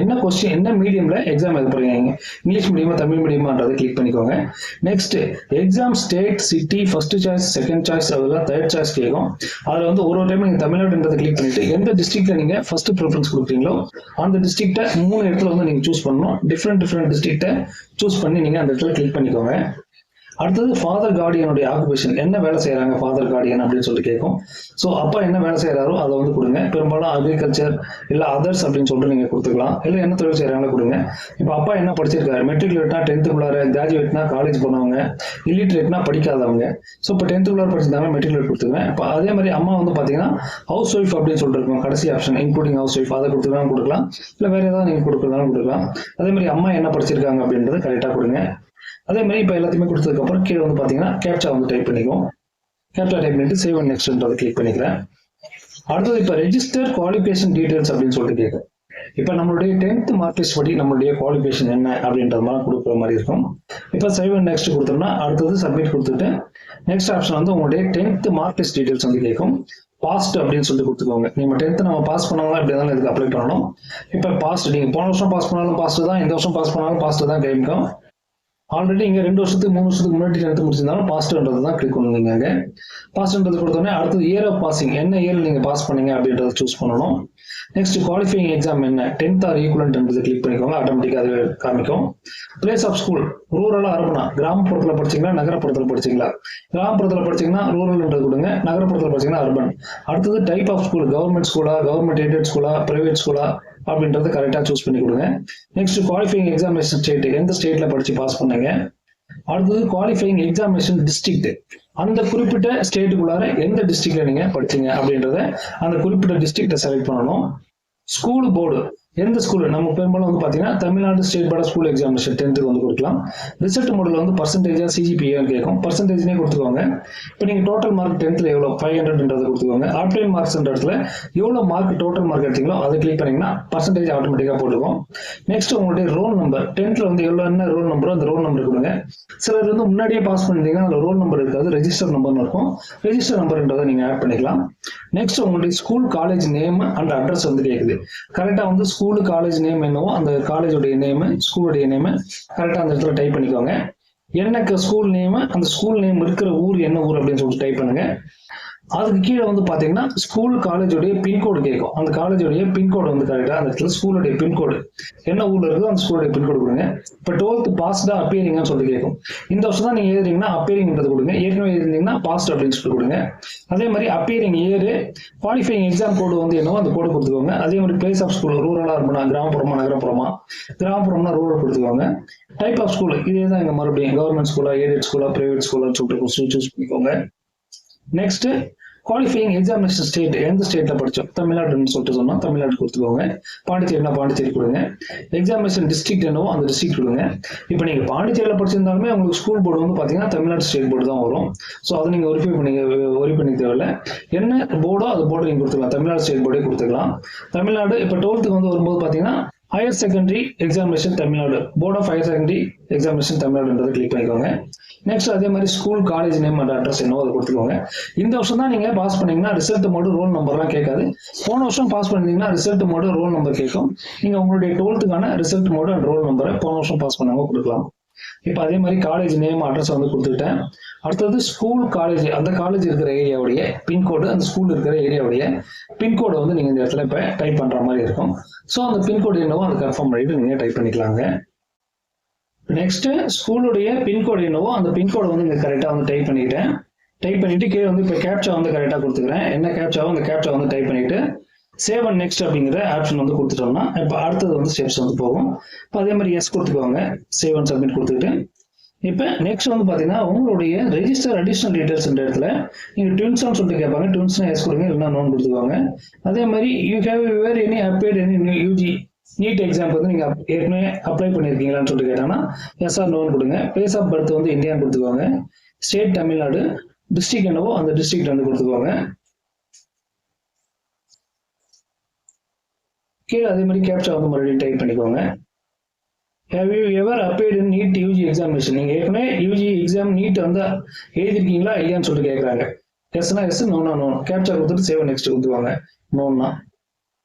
என்ன மீடியம்ல எக்ஸாம் எழுத போறீங்க, இங்கிலீஷ் மீடியமா தமிழ் மீடியமான்றதை கிளிக் பண்ணிக்கோங்க. Next exam state, city, first choice, second choice, அதெல்லாம் தேர்ட் சாய்ஸ் கேட்கும். அதுல வந்து ஒரு டைம் நீங்க தமிழ்நாடுன்றதை கிளிக் பண்ணிட்டு எந்த டிஸ்ட்ரிக்ட்ல நீங்க ஃபர்ஸ்ட் ப்ரிஃபரன்ஸ் கொடுக்குறீங்களோ அந்த டிஸ்ட்ரிக்ட்டை 3 இடத்துல வந்து நீங்க சூஸ் பண்ணணும். டிஃப்ரெண்ட் டிஸ்ட்ரிக்ட்டை சூஸ் பண்ணி நீங்க அந்த இடத்துல கிளிக் பண்ணிக்கோங்க. அடுத்தது ஃபாதர் கார்டியனுடைய ஆக்குபேஷன், என்ன வேலை செய்யறாங்க ஃபாதர் கார்டியன் அப்படின்னு சொல்லி கேட்கும். ஸோ அப்பா என்ன வேலை செய்யறாரோ அதை வந்து கொடுங்க. பெரும்பாலும் அக்ரிகல்ச்சர் இல்லை அதர்ஸ் அப்படின்னு சொல்லிட்டு நீங்க கொடுத்துக்கலாம். இல்லை என்ன தொழில் செய்யறாங்களோ கொடுங்க. இப்போ அப்பா என்ன படிச்சிருக்காரு, மெட்ரிகுலேட்னா 10th குள்ளார, கிராஜுவேட்னா காலேஜ் போனவங்க, இல்லிட்ரேட்னா படிக்காதவங்க. ஸோ இப்போ 10th குள்ளார படிச்சிருந்தாங்க மெட்ரிகுலேட் கொடுத்துருவேன். இப்போ அதே மாதிரி அம்மா வந்து பார்த்தீங்கன்னா ஹவுஸ் ஒய்ஃப் அப்படின்னு சொல்லிட்டு இருக்கும் கடைசி ஆப்ஷன், இன்க்ளூடிங் ஹவுஸ் ஒய்ஃப், அதை கொடுத்துக்கலாம் கொடுக்கலாம். இல்லை வேற ஏதாவது நீங்க கொடுக்கலாம் கொடுக்கலாம். அதே மாதிரி அம்மா என்ன படிச்சிருக்காங்க அப்படின்றத கரெக்டாக கொடுங்க. அதே மாதிரி இப்போ எல்லாத்தையுமே கொடுத்ததுக்கு அப்புறம் கீழே வந்து பார்த்தீங்கன்னா கேப்சா வந்து டைப் பண்ணிக்கும். கேப்சா டைப் பண்ணிட்டு சேவ் அண்ட் நெக்ஸ்ட்ன்றதை கிளிக் பண்ணிக்கிறேன். அடுத்தது இப்போ ரெஜிஸ்டர் குவாலிஃபிகேஷன் டீடைல்ஸ் அப்படின்னு சொல்லிட்டு கேட்கும். இப்போ நம்மளுடைய 10th மார்க் லிஸ்ட் படி நம்மளுடைய குவாலிஃபிகேஷன் என்ன அப்படின்றது மாதிரி கொடுக்குற மாதிரி இருக்கும். இப்போ சேவ் அண்ட் நெக்ஸ்ட் கொடுத்தோம்னா அடுத்தது சப்மிட் கொடுத்துட்டு நெக்ஸ்ட் ஆப்ஷன் வந்து உங்களுடைய 10th மார்க் லிஸ்ட் டீடைல்ஸ் வந்து கேட்கும். பாஸ்ட் அப்படின்னு சொல்லிட்டு கொடுத்துக்கோங்க. நம்ம 10th நம்ம பாஸ் பண்ணவங்க எப்படி இருந்தாலும் இதுக்கு அப்ளை பண்ணணும். இப்போ பாஸ்ட் நீங்க போன வருஷம் பாஸ் பண்ணாலும் பாஸ்ட் தான், இந்த வருஷம் பாஸ் பண்ணாலும் பாஸ்ட் தான் கேட்கும். ஆல்ரெடி இங்க 2 வருஷத்துக்கு 3 வருஷத்துக்கு முன்னாடி 10th முடிச்சிருந்தாலும் பாஸ்ட்ன்றது தான் கிளிக் பண்ணணும். நீங்க பாஸ்ட்ன்றது கொடுத்தோடனே அடுத்தது இயர் ஆஃப் பாசிங், என்ன இயர் நீங்க பாஸ் பண்ணீங்க அப்படின்றத சூஸ் பண்ணணும். நெக்ஸ்ட் குவாலிஃபைங் எக்ஸாம் என்ன, 10th ஆர் ஈக்குவலன்ட் கிளிக் பண்ணிக்கோங்க. ஆட்டோமேட்டிக்கா அது காமிக்கும். பிளேஸ் ஆஃப் ஸ்கூல், ரூரலா அர்பனா, கிராமப்புறத்துல படிச்சீங்களா நகரப்புறத்துல படிச்சீங்களா. கிராமப்புறத்துல படிச்சீங்கன்னா ரூரல்ன்றது கொடுங்க, நகரப்புறத்துல படிச்சீங்கன்னா அர்பன். அடுத்தது டைப் ஆஃப் ஸ்கூல், கவர்மெண்ட் ஸ்கூலா, கவர்மெண்ட் எய்டட் ஸ்கூலா, பிரைவேட் ஸ்கூலா அப்படின்றத கரெக்டா சூஸ் பண்ணி கொடுங்க. நெக்ஸ்ட் குவாலிஃபைங் எக்ஸாமினேஷன் ஸ்டேட், எந்த ஸ்டேட்ல படிச்சு பாஸ் பண்ணீங்க. அடுத்தது குவாலிஃபைங் எக்ஸாமினேஷன் டிஸ்ட்ரிக்ட், அந்த குறிப்பிட்ட ஸ்டேட்டுக்குள்ளார எந்த டிஸ்ட்ரிக்ட்ல நீங்க படிச்சீங்க அப்படின்றத அந்த குறிப்பிட்ட டிஸ்ட்ரிக்ட செலக்ட் பண்ணணும். ஸ்கூல் போர்டு, எந்த ஸ்கூல், நம்ம பெரும்பாலும் வந்து பாத்தீங்கன்னா Tamil Nadu state board school examination 10th வந்து கொடுக்கலாம். ரிசல்ட் மோடில் வந்து பர்சன்டேஜா சிஜிபிஏ கேட்கும், பர்சன்டேஜ்னே கொடுத்துக்கோங்க. இப்போ நீங்க டோட்டல் மார்க் 10th எவ்வளவு 500 கொடுத்துக்கோங்க. ஆப்டைன் மார்க்ஸ் இடத்துல எவ்வளவு மார்க் டோட்டல் மார்க் எடுத்தீங்களோ அதை கிளிக் பண்ணீங்கன்னா பர்சன்டேஜ் ஆட்டோமேட்டிக்கா போட்டுக்கும். நெக்ஸ்ட் உங்களுடைய ரோல் நம்பர், 10th வந்து எவ்வளவு என்ன ரோல் நம்பரோ அந்த ரோல் நம்பர் கொடுங்க. சிலர் வந்து முன்னாடியே பாஸ் பண்ணிட்டீங்கன்னா அந்த ரோல் நம்பர் இருக்காது, ரெஜிஸ்டர் நம்பர்னு இருக்கும். ரெஜிஸ்டர் நம்பர்ன்றதை நீங்க ஆட் பண்ணிக்கலாம். நெக்ஸ்ட் உங்களுடைய school college name and address வந்து கேக்குது. கரெக்டா வந்து ஸ்கூல் காலேஜ் நேம் என்னவோ அந்த காலேஜோடைய நேம், ஸ்கூலுடைய நேம் கரெக்டா அந்த இடத்துல டைப் பண்ணிக்கோங்க. எனக்கு ஸ்கூல் நேம், அந்த ஸ்கூல் நேம் இருக்கிற ஊர் என்ன ஊர் அப்படின்னு சொல்லிட்டு டைப் பண்ணுங்க. அதுக்கு கீழே வந்து பாத்தீங்கன்னா ஸ்கூல் காலேஜோடைய பின்கோடு கேட்கும். அந்த காலேஜோடைய பின்கோடு வந்து கரெக்டா அந்த இடத்துல ஸ்கூலுடைய பின்கோடு என்ன ஊர்ல இருக்கோ அந்த ஸ்கூலுடைய பின்கோடு கொடுங்க. இப்போ 12th பாஸ்டா அப்பியரிங்னு சொல்லிட்டு கேட்கும். இந்த வருஷம் தான் நீங்க எழுதுறீங்கன்னா அப்பியரிங்ன்றது கொடுங்க, ஏற்கனவே எழுதிருந்தீங்கன்னா பாஸ்ட் அப்படின்னு சொல்லிட்டு கொடுங்க. அதே மாதிரி அப்பியரிங் இயர், குவாலிஃபைங் எக்ஸாம் கோடு வந்து என்னவோ அந்த கோடு கொடுத்துக்கோங்க. அதே மாதிரி பிளேஸ் ஆஃப் ஸ்கூல், ரூரலா இருப்பா கிராமப்புறமா நகரப்புறமா, கிராமப்புறம்னா ரூரல் கொடுத்துக்கோங்க. டைப் ஆஃப் ஸ்கூல் இதே தான் இங்க மறுபடியும் கவர்மெண்ட் ஸ்கூலா, எய்டட் ஸ்கூலா, பிரைவேட் ஸ்கூலான்னு சொல்லிட்டு சூஸ் பண்ணிக்கோங்க. நெக்ஸ்ட் குவாலிஃபைங் எக்ஸாமினேஷன் ஸ்டேட், எந்த ஸ்டேட்ல படிச்சோம், தமிழ்நாடுன்னு சொல்லிட்டு சொன்னா தமிழ்நாடு கொடுத்துக்கோங்க. பாண்டிச்சேரினா பாண்டிச்சேரி கொடுங்க. எக்ஸாமினேஷன் டிஸ்ட்ரிக்ட் என்னவோ அந்த டிஸ்ட்ரிக்ட் கொடுங்க. இப்போ நீங்க பாண்டிச்சேரியில படிச்சிருந்தாலுமே உங்களுக்கு ஸ்கூல் போர்டு வந்து பாத்தீங்கன்னா தமிழ்நாடு ஸ்டேட் போர்டு தான் வரும். ஸோ அதை நீங்க ஒரி பண்ணி தேவையில்ல. என்ன போர்டோ அது போர்டு நீங்க கொடுத்துக்கலாம், தமிழ்நாடு ஸ்டேட் போர்டே கொடுத்துக்கலாம். தமிழ்நாடு இப்போ 12th வந்து வரும்போது பாத்தீங்கன்னா higher secondary examination Tamil Nadu, board of higher secondary examination தமிழ்நாடுன்றதை கிளிக் பண்ணிக்கோங்க. நெக்ஸ்ட் அதே மாதிரி school college name and address என்னவோ அதை கொடுத்துக்கோங்க. இந்த வருஷம் தான் நீங்க பாஸ் பண்ணீங்கன்னா ரிசல்ட் மோடு ரோல் நம்பர்லாம் கேட்காது. போன வருஷம் பாஸ் பண்ணிருந்தீங்கன்னா ரிசல்ட் மோடு ரோல் நம்பர் கேட்கும். நீங்க உங்களுடைய 12th result mode and roll நம்பரை போன வருஷம் பாஸ் பண்ணவங்க கொடுக்கலாம். இப்போ அதே மாதிரி காலேஜ் நேம் அட்ரஸ் வந்து கொடுத்துக்கிட்டேன். அடுத்தது ஸ்கூல் காலேஜ், அந்த காலேஜ் இருக்கிற ஏரியாவுடைய பின்கோடு, அந்த ஸ்கூல் இருக்கிற ஏரியாவுடைய பின்கோடு வந்து நீங்க இந்த இடத்துல இப்போ டைப் பண்ற மாதிரி இருக்கும். ஸோ அந்த பின்கோடு என்னவோ அதை கன்ஃபார்ம் பண்ணிட்டு நீங்க டைப் பண்ணிக்கலாங்க. நெக்ஸ்ட் ஸ்கூலுடைய பின்கோடு என்னவோ அந்த பின்கோடை வந்து இங்க கரெக்டா வந்து டைப் பண்ணிட்டேன். டைப் பண்ணிட்டு கீழே வந்து இப்போ கேப்சா வந்து கரெக்டா கொடுத்துக்கிறேன். என்ன கேப்சாவோ அந்த கேப்சா வந்து டைப் பண்ணிட்டு சேவ் அண்ட் நெக்ஸ்ட் அப்படிங்கிற ஆப்ஷன் வந்து கொடுத்துட்டோம்னா இப்போ அடுத்தது வந்து ஸ்டெப்ஸ் வந்து போகும். இப்போ அதே மாதிரி எஸ் கொடுத்துக்கோங்க, சேவ் அண்ட் சப்மிட் கொடுத்துக்கிட்டு இப்போ நெக்ஸ்ட் வந்து பாத்தீங்கன்னா உங்களுடைய ரெஜிஸ்டர் அடிஷனல் டீடைல்ஸ் இடத்துல நீங்க ட்வின்ஸ்னு சொல்லிட்டு கேட்பாங்க. ட்வின்ஸ்னா எஸ் கொடுங்க, இல்லைன்னா நோன் கொடுத்துக்கோங்க. அதே மாதிரி you have were any applied any UG NEET exam வந்து நீங்க ஏற்கனவே அப்ளை பண்ணிருக்கீங்களான்னு சொல்லிட்டு கேட்டாங்கன்னா எஸ் ஆர் நோன் கொடுங்க. பிளேஸ் ஆஃப் பர்த் வந்து இந்தியான்னு கொடுத்துக்கோங்க. ஸ்டேட் தமிழ்நாடு, டிஸ்ட்ரிக்ட் என்னவோ அந்த டிஸ்ட்ரிக்ட் வந்து கொடுத்துக்கோங்க. கீழே அதே மாதிரி கேப்சா வந்து மறுபடியும் டைப் பண்ணிக்கோங்க. Have you ever appeared in NEET UG examination? நீங்க ஏற்கனவே யூஜி எக்ஸாம் நீட் வந்து எழுதிருக்கீங்களா இல்லையான்னு சொல்லிட்டு கேட்கறாங்க. எஸ்னா எஸ், நோனா நோன். கேப்சா கொடுத்துட்டு சேவ் நெக்ஸ்ட் கொடுத்துவாங்க. நோன்னா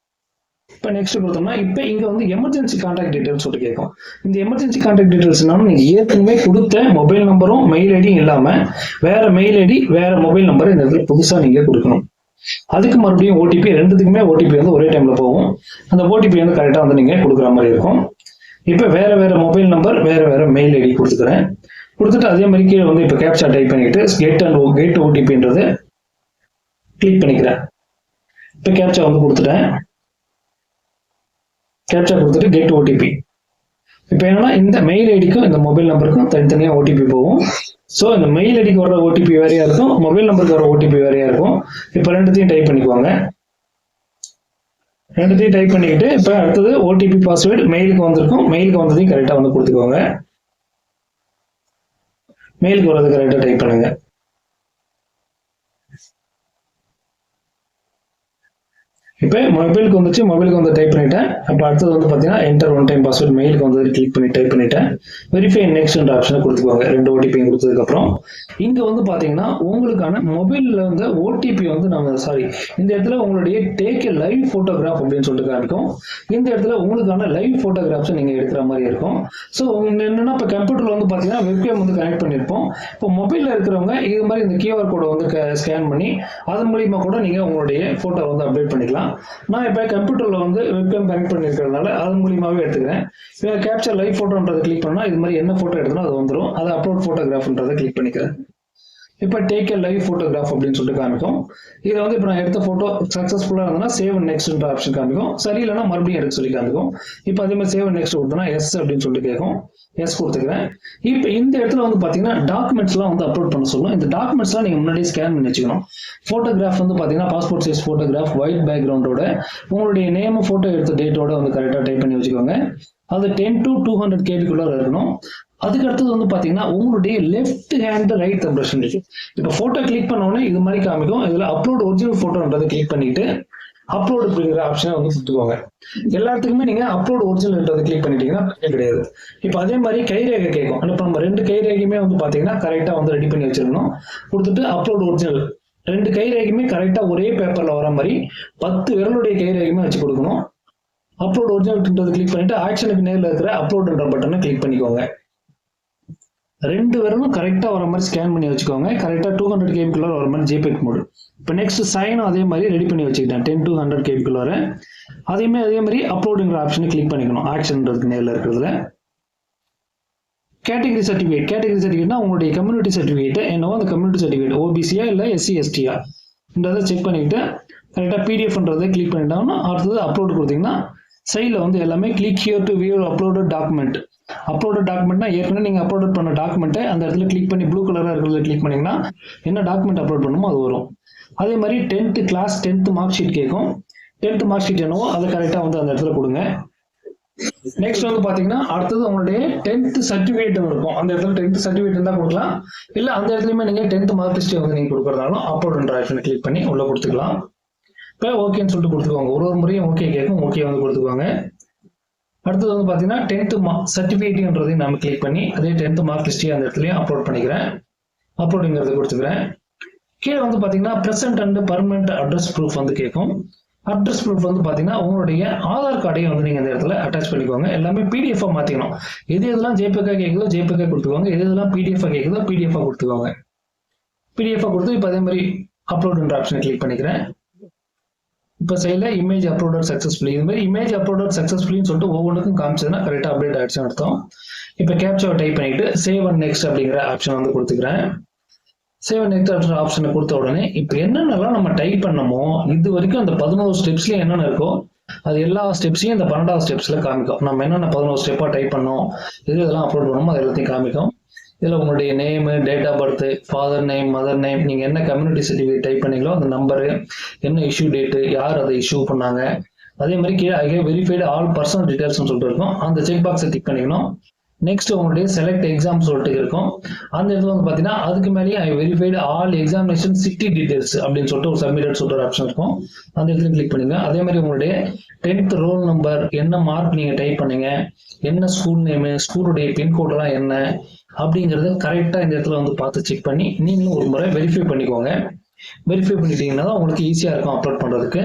இப்போ நெக்ஸ்ட் கொடுத்தோம்னா இப்போ இங்க வந்து எமர்ஜென்சி கான்டாக்ட் டீடைல்ஸ் சொல்லிட்டு கேட்கும். இந்த எமர்ஜென்சி கான்டாக்ட் டீடைல்ஸ்னால நீங்க ஏற்கனவே கொடுத்த மொபைல் நம்பரும் மெயில் ஐடியும் இல்லாம வேற மெயில் ஐடி வேற மொபைல் நம்பர் இந்த இடத்துல புதுசா நீங்க கொடுக்கணும். அதுக்கு மறுபடியும் ஓடிபி, ரெண்டுத்துக்குமே ஓடிபி வந்து ஒரே டைம்ல போகும். அந்த ஓடிபி வந்து கரெக்டா வந்து நீங்க கொடுக்குற மாதிரி இருக்கும். இப்போ வேற வேற மொபைல் நம்பர் வேற வேற மெயில் ஐடி கொடுத்துக்கிறேன். கொடுத்துட்டு அதே மாதிரி கீழே வந்து இப்போ கேப்சா டைப் பண்ணிட்டு கெட் ஓடிபின்றது கிளிக் பண்ணிக்கிறேன். இப்போ கேப்சா வந்து கொடுத்துட்டேன். கேப்சா கொடுத்துட்டு கெட் ஓடிபி. இப்போ என்னன்னா இந்த மெயில் ஐடிக்கும் இந்த மொபைல் நம்பருக்கும் தனித்தனியா ஓடிபி போகும். ஸோ இந்த மெயில் ஐடிக்கு வர ஓடிபி வேறையா இருக்கும், மொபைல் நம்பருக்கு வர ஓடிபி வேறையா இருக்கும். இப்போ ரெண்டுத்தையும் டைப் பண்ணிக்குவாங்க. ரெண்டுத்தையும் டைப் பண்ணிக்கிட்டு இப்போ அடுத்தது ஓடிபி பாஸ்வேர்டு மெயிலுக்கு வந்திருக்கும், மெயிலுக்கு வந்ததையும் கரெக்டாக வந்து கொடுத்துக்கோங்க. மெயிலுக்கு வரது கரெக்டாக டைப் பண்ணுங்க. இப்போ மொபைலுக்கு வந்துச்சு, மொபைலுக்கு வந்து டைப் பண்ணிட்டேன். அப்போ அடுத்தது வந்து பார்த்தீங்கன்னா என்டர் ஒன் டைம் பாஸ்வேர்ட் மெயிலுக்கு வந்து கிளிக் பண்ணி டைப் பண்ணிட்டேன். வெரிஃபை நெக்ஸ்ட்ன்ற ஆப்ஷனை கொடுத்துக்குவாங்க 2 ஓடிபி கொடுத்ததுக்கப்புறம். இங்கே வந்து பார்த்தீங்கன்னா உங்களுக்கான மொபைலில் வந்து ஓடிபி வந்து இந்த இடத்துல உங்களுடைய டேக் ஏ லைவ் ஃபோட்டோகிராஃப் அப்படின்னு சொல்லிட்டு காமிக்கும். இந்த இடத்துல உங்களுக்கான லைவ் ஃபோட்டோகிராஃப்ஸை நீங்கள் எடுக்கிற மாதிரி இருக்கும். ஸோ என்னன்னா இப்போ கம்ப்யூட்டரில் வந்து பார்த்தீங்கன்னா வெப்கேம் வந்து கனெக்ட் பண்ணியிருப்போம். இப்போ மொபைலில் இருக்கிறவங்க இது மாதிரி இந்த QR கோடை வந்து ஸ்கேன் பண்ணி அதன் மூலியமாக கூட நீங்கள் உங்களுடைய ஃபோட்டோ வந்து அப்டேட் பண்ணிக்கலாம். நான் இப்போ கம்ப்யூட்டரில் வந்து வெப்கேம் கனெக்ட் பண்ணியிருக்கிறதுனால அதன் மூலியமாகவே எடுத்துக்கிறேன். இப்போ கேப்சர் லைவ் ஃபோட்டோன்றதை கிளிக் பண்ணால் இது மாதிரி என்ன ஃபோட்டோ எடுக்கணும் அது வந்துடும். அதை அப்லோட் ஃபோட்டோகிராஃப்ன்றதை கிளிக் பண்ணிக்கிறேன். இப்போ டேக் ஏ லைவ் ஃபோட்டோகிராஃப் அப்படின்னு சொல்லிட்டு காமிக்கும். இதில் வந்து இப்போ நான் எடுத்த ஃபோட்டோ சக்ஸஸ்ஃபுல்லாக இருந்ததுன்னா சேவ் நெக்ஸ்ட்ன்ற ஆப்ஷன் காமிக்கும். சரியில்லைன்னா மறுபடியும் எடுக்க சொல்லி காமிக்கும். இப்போ அதே மாதிரி சேவ் நெக்ஸ்ட் கொடுத்தோன்னா எஸ் அப்படின்னு சொல்லிட்டு கேட்கும். எஸ் கொடுத்துக்கிறேன். இப்போ இந்த இடத்துல வந்து பார்த்தீங்கன்னா டாக்குமெண்ட்ஸ்லாம் வந்து அப்லோட் பண்ண சொல்லும். இந்த டாக்குமெண்ட்ஸ்லாம் நீங்கள் முன்னாடியே ஸ்கேன் பண்ணி வச்சுக்கணும். ஃபோட்டோகிராஃப் வந்து பார்த்தீங்கன்னா பாஸ்போர்ட் சைஸ் ஃபோட்டோகிராஃப் ஒயிட் பேக்ரவுண்டோட உங்களுடைய நேம் ஃபோட்டோ எடுத்த டேட்டோட வந்து கரெக்டாக டைப் பண்ணி வச்சுக்கோங்க. அது 10 to 200 KB இருக்கணும். அதுக்கு அடுத்தது வந்து பாத்தீங்கன்னா உங்களுடைய லெஃப்ட் ஹேண்ட் ரைட் தம்ப்ரஷன் இருக்கு. இப்போ போட்டோ கிளிக் பண்ண உடனே இது மாதிரி காமிக்கும். இதுல அப்லோட் ஒரிஜினல் போட்டோன்றதை கிளிக் பண்ணிட்டு அப்லோட் அப்படிங்கிற ஆப்ஷனை வந்து கொடுத்துக்கோங்க. எல்லாத்துக்குமே நீங்க அப்லோட் ஒரிஜினல்ன்றதை கிளிக் பண்ணிட்டீங்கன்னா கிடையாது. இப்போ அதே மாதிரி கைரேகை கேட்கும். இப்போ நம்ம 2 கைரேகையுமே வந்து பாத்தீங்கன்னா கரெக்டா வந்து ரெடி பண்ணி வச்சிருக்கணும். கொடுத்துட்டு அப்லோட் ஒரிஜினல் 2 கைரேகையுமே கரெக்டா ஒரே பேப்பர்ல வர மாதிரி 10 விரலுடைய கைரேகையுமே வச்சு கொடுக்கணும். அப்லோட் ஒரிஜினல்ன்றதை கிளிக் பண்ணிட்டு ஆக்ஷனுக்கு நேரில் இருக்கிற அப்லோட்ன்ற பட்டனை கிளிக் பண்ணிக்கோங்க. 2 விரலும் கரெக்டா வர மாதிரி ஸ்கேன் பண்ணி வச்சுக்கோங்க. கரெக்டா 200 KB வர மாதிரி JPEG மோடு. இப்போ நெக்ஸ்ட் சைனும் அதே மாதிரி ரெடி பண்ணி வச்சுக்கிட்டேன் 10 to 100 KB வர. அதே மாதிரி அப்லோடுங்கிற ஆப்ஷனை கிளிக் பண்ணிக்கணும் ஆக்ஷன்ன்றதுக்கு நேரில் இருக்கிறதுல. கேட்டகரி சர்டிஃபிகேட்னா உங்களுடைய கம்யூனிட்டி சர்டிஃபிகேட் என்னவோ அந்த கம்யூனிட்டி சர்டிஃபிகேட் ஓபிசியா இல்லை SC STயான்றதை செக் பண்ணிக்கிட்டு கரெக்டாக PDFன்றதை கிளிக் பண்ணிட்டாங்கன்னா அடுத்தது அப்லோட் கொடுத்தீங்கன்னா சைடில் வந்து எல்லாமே click here to view uploaded document. Uploaded டாக்குமெண்ட்னா ஏற்கனவே நீங்கள் அப்லோட் பண்ண டாக்குமெண்ட்டை அந்த இடத்துல கிளிக் பண்ணி ப்ளூ கலராக இருக்கிறத கிளிக் பண்ணிங்கன்னா என்ன டாக்குமெண்ட் அப்லோட் பண்ணுமோ அது வரும். அதே மாதிரி 10th class 10th mark sheet கேட்கும். 10th மார்க் ஷீட் என்னவோ அதை கரெக்டாக வந்து அந்த இடத்துல கொடுங்க. நெக்ஸ்ட் வந்து பாத்தீங்கன்னா அடுத்தது உங்களுடைய 10th சர்டிஃபிகேட் இருக்கும். அந்த இடத்துல 10th சர்டிஃபிகேட் இருந்தால் கொடுக்கலாம். இல்லை அந்த இடத்துலையுமே நீங்கள் 10th மார்க் லிஸ்ட்டை வந்து நீங்கள் கொடுக்குறதாலும் அப்லோட்ன்ற ஆப்ஷனை கிளிக் பண்ணி உள்ள கொடுத்துக்கலாம். இப்போ ஓகேன்னு சொல்லிட்டு கொடுத்துக்குவாங்க. ஒரு முறையும் ஓகே கேட்கும். ஓகே வந்து கொடுத்துக்குவாங்க. அடுத்தது வந்து பார்த்தீங்கன்னா 10th சர்டிஃபிகேட்ன்றதையும் நம்ம கிளிக் பண்ணி அதே 10th மார்க் லிஸ்ட்டையும் அந்த இடத்துலையும் அப்லோட் பண்ணிக்கிறேன். அப்லோடுங்கிறத கொடுத்துக்கிறேன். கீழே வந்து பார்த்தீங்கன்னா present and permanent address proof வந்து கேட்கும். அட்ரஸ் ப்ரூஃப் வந்து பார்த்தீங்கன்னா உங்களுடைய ஆதார் கார்டையும் வந்து நீங்கள் இந்த இடத்துல அட்டாச் பண்ணிக்கோங்க. எல்லாமே PDF-ஆ மாற்றிக்கணும். எதெல்லாம் JPEG-ஆ கேட்குதோ JPEG-ஆ கொடுத்துக்கோங்க. எதெல்லாம் PDF-ஆ கேட்குதோ PDF-ஆ கொடுத்துக்கோங்க. PDF-ஆ கொடுத்து இப்போ அதே மாதிரி அப்லோடுன்ற ஆப்ஷனை கிளிக் பண்ணிக்கிறேன். இப்போ சைடில் இமேஜ் அப்லோடட் சக்ஸஸ்ஃபுல்லி இது மாதிரி இமேஜ் அப்லோடட் சக்ஸஸ்ஃபுல்லின்னு சொல்லிட்டு ஒவ்வொன்றுக்கும் காமிச்சதுன்னா கரெக்டாக அப்டேட் ஆயிடுச்சுன்னு அர்த்தம். இப்போ கேப்சாவை டைப் பண்ணிட்டு சேவ் அண்ட் நெக்ஸ்ட் அப்படிங்கிற ஆப்ஷன் வந்து கொடுத்துக்கிறேன். சேவ் அண்ட் நெக்ஸ்ட் ஆப்ஷனை கொடுத்த உடனே இப்போ என்னென்னலாம் நம்ம டைப் பண்ணமோ இது வரைக்கும் அந்த 11 ஸ்டெப்ஸ்லேயும் என்னென்ன இருக்கோ அது எல்லா ஸ்டெப்ஸையும் இந்த 12வது ஸ்டெப்ஸில் காமிக்கும். நம்ம என்னென்ன 11 ஸ்டெப்பாக டைப் பண்ணோம் இதெல்லாம் அப்லோட் பண்ணோமோ அது எல்லாத்தையும் காமிக்கும். இதில் உங்களுடைய name, date of birth, father name, mother name, நீங்கள் என்ன கம்யூனிட்டி சர்டிஃபிகேட் டைப் பண்ணீங்களோ அந்த நம்பரு, என்ன இஷ்யூ டேட்டு, யார் அதை இஷ்யூ பண்ணாங்க, அதே மாதிரி கீழே ஐ வெரிஃபைடு ஆல் பர்சனல் டீடைல்ஸ்னு சொல்லிட்டு இருக்கும். அந்த செக் பாக்ஸை டிக் பண்ணிக்கணும். நெக்ஸ்ட் உங்களுடைய செலக்ட் எக்ஸாம் சொல்லிட்டு இருக்கும். அந்த இடத்துல வந்து பார்த்தீங்கன்னா அதுக்கு மேலேயே I verified all examination city details அப்படின்னு சொல்லிட்டு ஒரு சப்மிட்டட் சொல்லிட்டு ஒரு ஆப்ஷன் இருக்கும். அந்த இடத்துல கிளிக் பண்ணுங்க. அதே மாதிரி உங்களுடைய 10th ரோல் நம்பர், என்ன மார்க் நீங்கள் டைப் பண்ணீங்க, என்ன ஸ்கூல் நேமு, ஸ்கூலுடைய பின்கோடெல்லாம் என்ன அப்படிங்கிறத கரெக்டாக இந்த இடத்துல வந்து பார்த்து செக் பண்ணி நீங்களும் ஒரு முறை வெரிஃபை பண்ணிக்கோங்க. வெரிஃபை பண்ணிட்டீங்கன்னா தான் உங்களுக்கு ஈஸியாக இருக்கும் அப்லோட் பண்ணுறதுக்கு.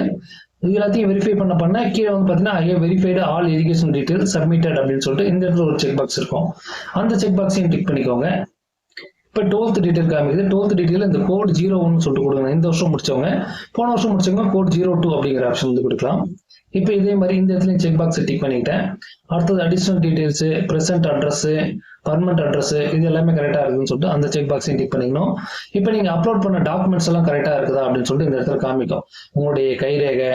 இது எல்லாத்தையும் வெரிஃபை பண்ண கீழே வந்து பார்த்தீங்கன்னா I verified all education detail submitted அப்படின்னு சொல்லிட்டு இந்த இடத்துல ஒரு செக் பாக்ஸ் இருக்கும். அந்த செக் பாக்ஸையும் டிக் பண்ணிக்கோங்க. இப்போ 12th டீடைல் காமிக்குது. 12th டீடைல் இந்த கோட் 01 சொல்லிட்டு கொடுங்க. இந்த வருஷம் முடிச்சவங்க, போன வருஷம் முடிச்சவங்க கோட் 02 அப்படிங்கிற ஆப்ஷன் வந்து கொடுக்கலாம். இப்போ இதே மாதிரி இந்த இடத்துல செக் பாக்ஸை டிக் பண்ணிட்டேன். அடுத்தது additional details, present address, permanent address இது எல்லாமே கரெக்டாக இருக்குதுன்னு சொல்லிட்டு அந்த செக் பாக்ஸையும் டிக் பண்ணிக்கணும். இப்போ நீங்கள் அப்லோட் பண்ண டாக்குமெண்ட்ஸ் எல்லாம் கரெக்டாக இருக்குதா அப்படின்னு சொல்லிட்டு இந்த இடத்துல காமிக்கும். உங்களுடைய கைரேகை,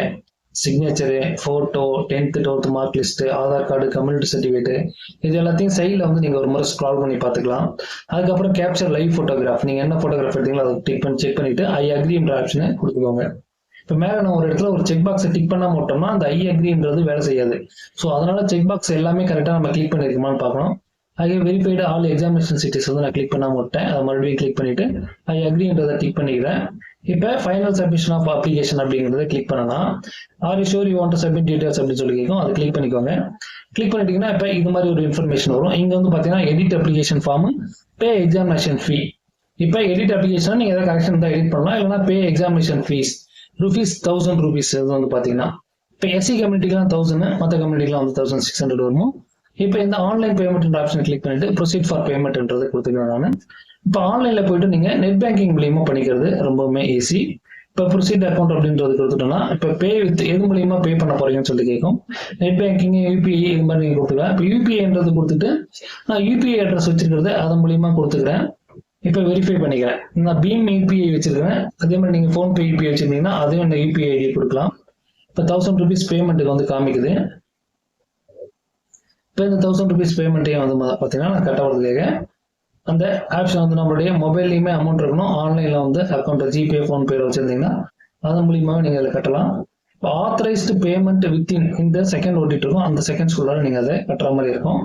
signature, photo, 10th 12th mark list, Aadhaar card, community certificate இது எல்லாத்தையும் சைடில் வந்து நீங்கள் ஒரு முறை ஸ்க்ரால் பண்ணி பார்த்துக்கலாம். அதுக்கப்புறம் கேப்சர் லைவ் ஃபோட்டோகிராஃப், நீங்கள் என்ன ஃபோட்டோகிராஃப் எடுத்தீங்களோ அதை டிக் பண்ணி செக் பண்ணிட்டு ஐ அக்ரின்ற ஆப்ஷனை கொடுத்துக்கோங்க. இப்போ மேலே நான் ஒரு இடத்துல ஒரு செக் பாக்ஸை டிக் பண்ணாம விட்டோம்னா அந்த ஐ அக்ரின்றது வேலை செய்யாது. ஸோ அதனால செக் பாக்ஸ் எல்லாமே கரெக்டாக நம்ம கிளிக் பண்ணியிருக்கோமான்னு பார்க்கணும். ஐ வெரிஃபைடு ஆல் எக்ஸாமினேஷன் சிட்டிஸ் வந்து நான் கிளிக் பண்ணாம விட்டேன். அதை மறுபடியும் கிளிக் பண்ணிட்டு ஐ அக்ரின்றதை டிக் பண்ணிக்கிறேன். இப்போ ஃபைனல் சப்மிஷன் ஆஃப் அப்ளிகேஷன் அப்படிங்கிறத கிளிக் பண்ணலாம். Are you sure you want to submit details அப்படின்னு சொல்லி கேட்கும். அதை கிளிக் பண்ணிக்கோங்க. கிளிக் பண்ணிட்டீங்கன்னா இப்போ இது மாதிரி ஒரு இன்ஃபர்மேஷன் வரும். இங்க வந்து பார்த்தீங்கன்னா எடிட் அப்ளிகேஷன் ஃபார்ம், பே எக்ஸாமினேஷன் ஃபீ. இப்போ எடிட் அப்ளிகேஷன் நீங்கள் எதாவது கரெக்ஷன் தான் எடிட் பண்ணலாம், இல்லைனா பே எக்ஸாமினேஷன் ஃபீஸ் ₹1000 இது வந்து பார்த்தீங்கன்னா இப்போ எஸ்சி கம்யூனிட்டிலாம் 1000, மற்ற கம்யூனிட்டிலாம் வந்து 1600 வருமோ. இப்போ இந்த ஆன்லைன் பேமெண்ட் ஆப்ஷன் கிளிக் பண்ணிட்டு ப்ரொசீட் ஃபார் பேமெண்ட்ன்றது கொடுத்துக்கிறேன் நான். இப்போ ஆன்லைன்ல போயிட்டு நீங்க நெட் பேங்கிங் மூலியமா பண்ணிக்கிறது ரொம்பவுமே ஈஸி. இப்போ ப்ரொசீட் அக்கௌண்ட் அப்படின்றது கொடுத்துட்டோம்னா இப்போ பே வித் எது மூலியமா பே பண்ண போறீங்கன்னு சொல்லி கேட்கும். நெட் பேங்கிங், யூபிஐ இது மாதிரி நீங்க கொடுத்துக்கலாம். இப்போ யூபிஐன்றது கொடுத்துட்டு நான் யூபிஐ அட்ரஸ் வச்சிருக்கிறது அதன் மூலியமா கொடுத்துக்கிறேன். இப்போ வெரிஃபை பண்ணிக்கிறேன். நான் பீம் யூபிஐ வச்சிருக்கிறேன். அதே மாதிரி நீங்க ஃபோன்பே யூபிஐ வச்சிருந்தீங்கன்னா அதையும் இந்த யூபிஐ ஐடி கொடுக்கலாம். இப்போ ₹1000 பேமெண்ட்டுக்கு வந்து காமிக்குது. இப்போ இந்த ₹1000 பேமெண்ட்டையும் வந்து பார்த்தீங்கன்னா நான் கட்ட வரதுக்காக அந்த ஆப்ஷன் வந்து நம்மளுடைய மொபைல்லையுமே அமௌண்ட் இருக்கணும். ஆன்லைனில் வந்து அக்கௌண்ட் ஜிபே, ஃபோன்பே வச்சிருந்தீங்கன்னா அதன் மூலியமாக நீங்கள் அதை கட்டலாம். இப்போ ஆத்தரைஸ்டு பேமெண்ட் வித்தின் இந்த செகண்ட் ஓட்டிட்டு இருக்கும், அந்த செகண்ட்ஸ்குள்ளார நீங்கள் அதை கட்டுற மாதிரி இருக்கும்.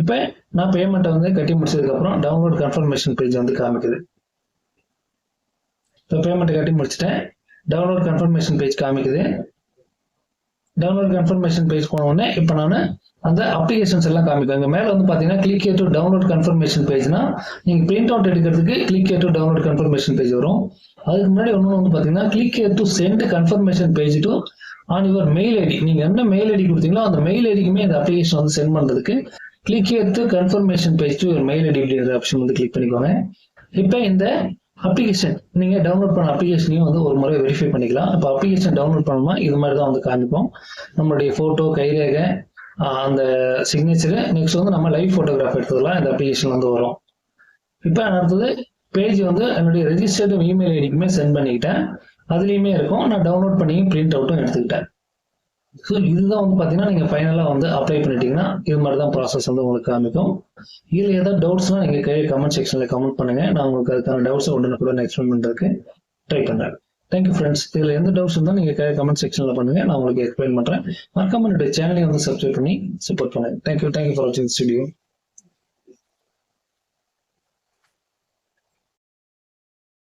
இப்போ நான் பேமெண்ட்டை வந்து கட்டி முடிச்சதுக்கப்புறம் டவுன்லோட் கன்ஃபர்மேஷன் பேஜ் வந்து காமிக்குது. இப்போ பேமெண்ட்டை கட்டி முடிச்சுட்டேன். டவுன்லோட் கன்ஃபர்மேஷன் பேஜ் காமிக்குது. டவுன்லோட் கன்ஃபர்மேஷன் பேஜ் போன உடனே இப்போ நான் அந்த அப்ளிகேஷன்ஸ் எல்லாம் காமிக்கும். இங்கே மேலே வந்து பார்த்தீங்கன்னா click here to download confirmation பேஜ்னா நீங்கள் பிரிண்ட் அவுட் எடுக்கிறதுக்கு click here to download confirmation page வரும். அதுக்கு முன்னாடி ஒன்று வந்து பார்த்தீங்கன்னா click here to sent confirmation page to on your mail ID. நீங்கள் என்ன மெயில் ஐடி கொடுத்தீங்களோ அந்த மெயில் ஐடிக்குமே இந்த அப்ளிகேஷன் வந்து சென்ட் பண்ணுறதுக்கு click here to confirmation page to your mail ID அப்படிங்கிற ஆப்ஷன் வந்து கிளிக் பண்ணிக்கோங்க. இப்போ இந்த அப்ளிகேஷன் நீங்க டவுன்லோட் பண்ண அப்ளிகேஷனையும் வந்து ஒரு முறை வெரிஃபை பண்ணிக்கலாம். இப்போ அப்ளிகேஷன் டவுன்லோட் பண்ணோம்னா இது மாதிரி தான் வந்து காமிப்போம். நம்மளுடைய போட்டோ, கைரேகை, அந்த சிக்னேச்சர், நெக்ஸ்ட் வந்து நம்ம லைவ் போட்டோகிராஃப் எடுத்துக்கலாம். இந்த அப்ளிகேஷன் வந்து வரும். இப்போ அடுத்தது பேஜ் வந்து என்னுடைய ரெஜிஸ்டர்டு இமெயில் ஐடிக்குமே சென்ட் பண்ணிக்கிட்டேன். அதுலேயுமே இருக்கும். நான் டவுன்லோட் பண்ணி பிரிண்ட் அவுட்டும் எடுத்துக்கிட்டேன். ஸோ இதுதான் வந்து பார்த்தீங்கன்னா நீங்கள் ஃபைனலாக வந்து அப்ளை பண்ணிட்டீங்கன்னா இது மாதிரி தான் ப்ராசஸ் வந்து உங்களுக்கு காமிக்கும். இதில் ஏதாவது டவுட்ஸ்னால் நீங்கள் கீழே கமெண்ட் செக்ஷனில் கமெண்ட் பண்ணுங்கள். நான் உங்களுக்கு அதுக்கான டவுட்ஸை உடனுக்குடன் எக்ஸ்பிளைன் பண்ணுறதுக்கு ட்ரை பண்ணுறேன். Thank you friends. இதில் எந்த டவுட்ஸ் இருந்தால் நீங்கள் கீழே கமெண்ட் செக்ஷனில் பண்ணுங்கள். நான் உங்களுக்கு எக்ஸ்பிளைன் பண்ணுறேன். மறக்காம என்னுடைய சேனலை வந்து சப்ஸ்கிரைப் பண்ணி சப்போர்ட் பண்ணுங்கள். தேங்க்யூ ஃபார் வாட்சிங் திஸ் வீடியோ.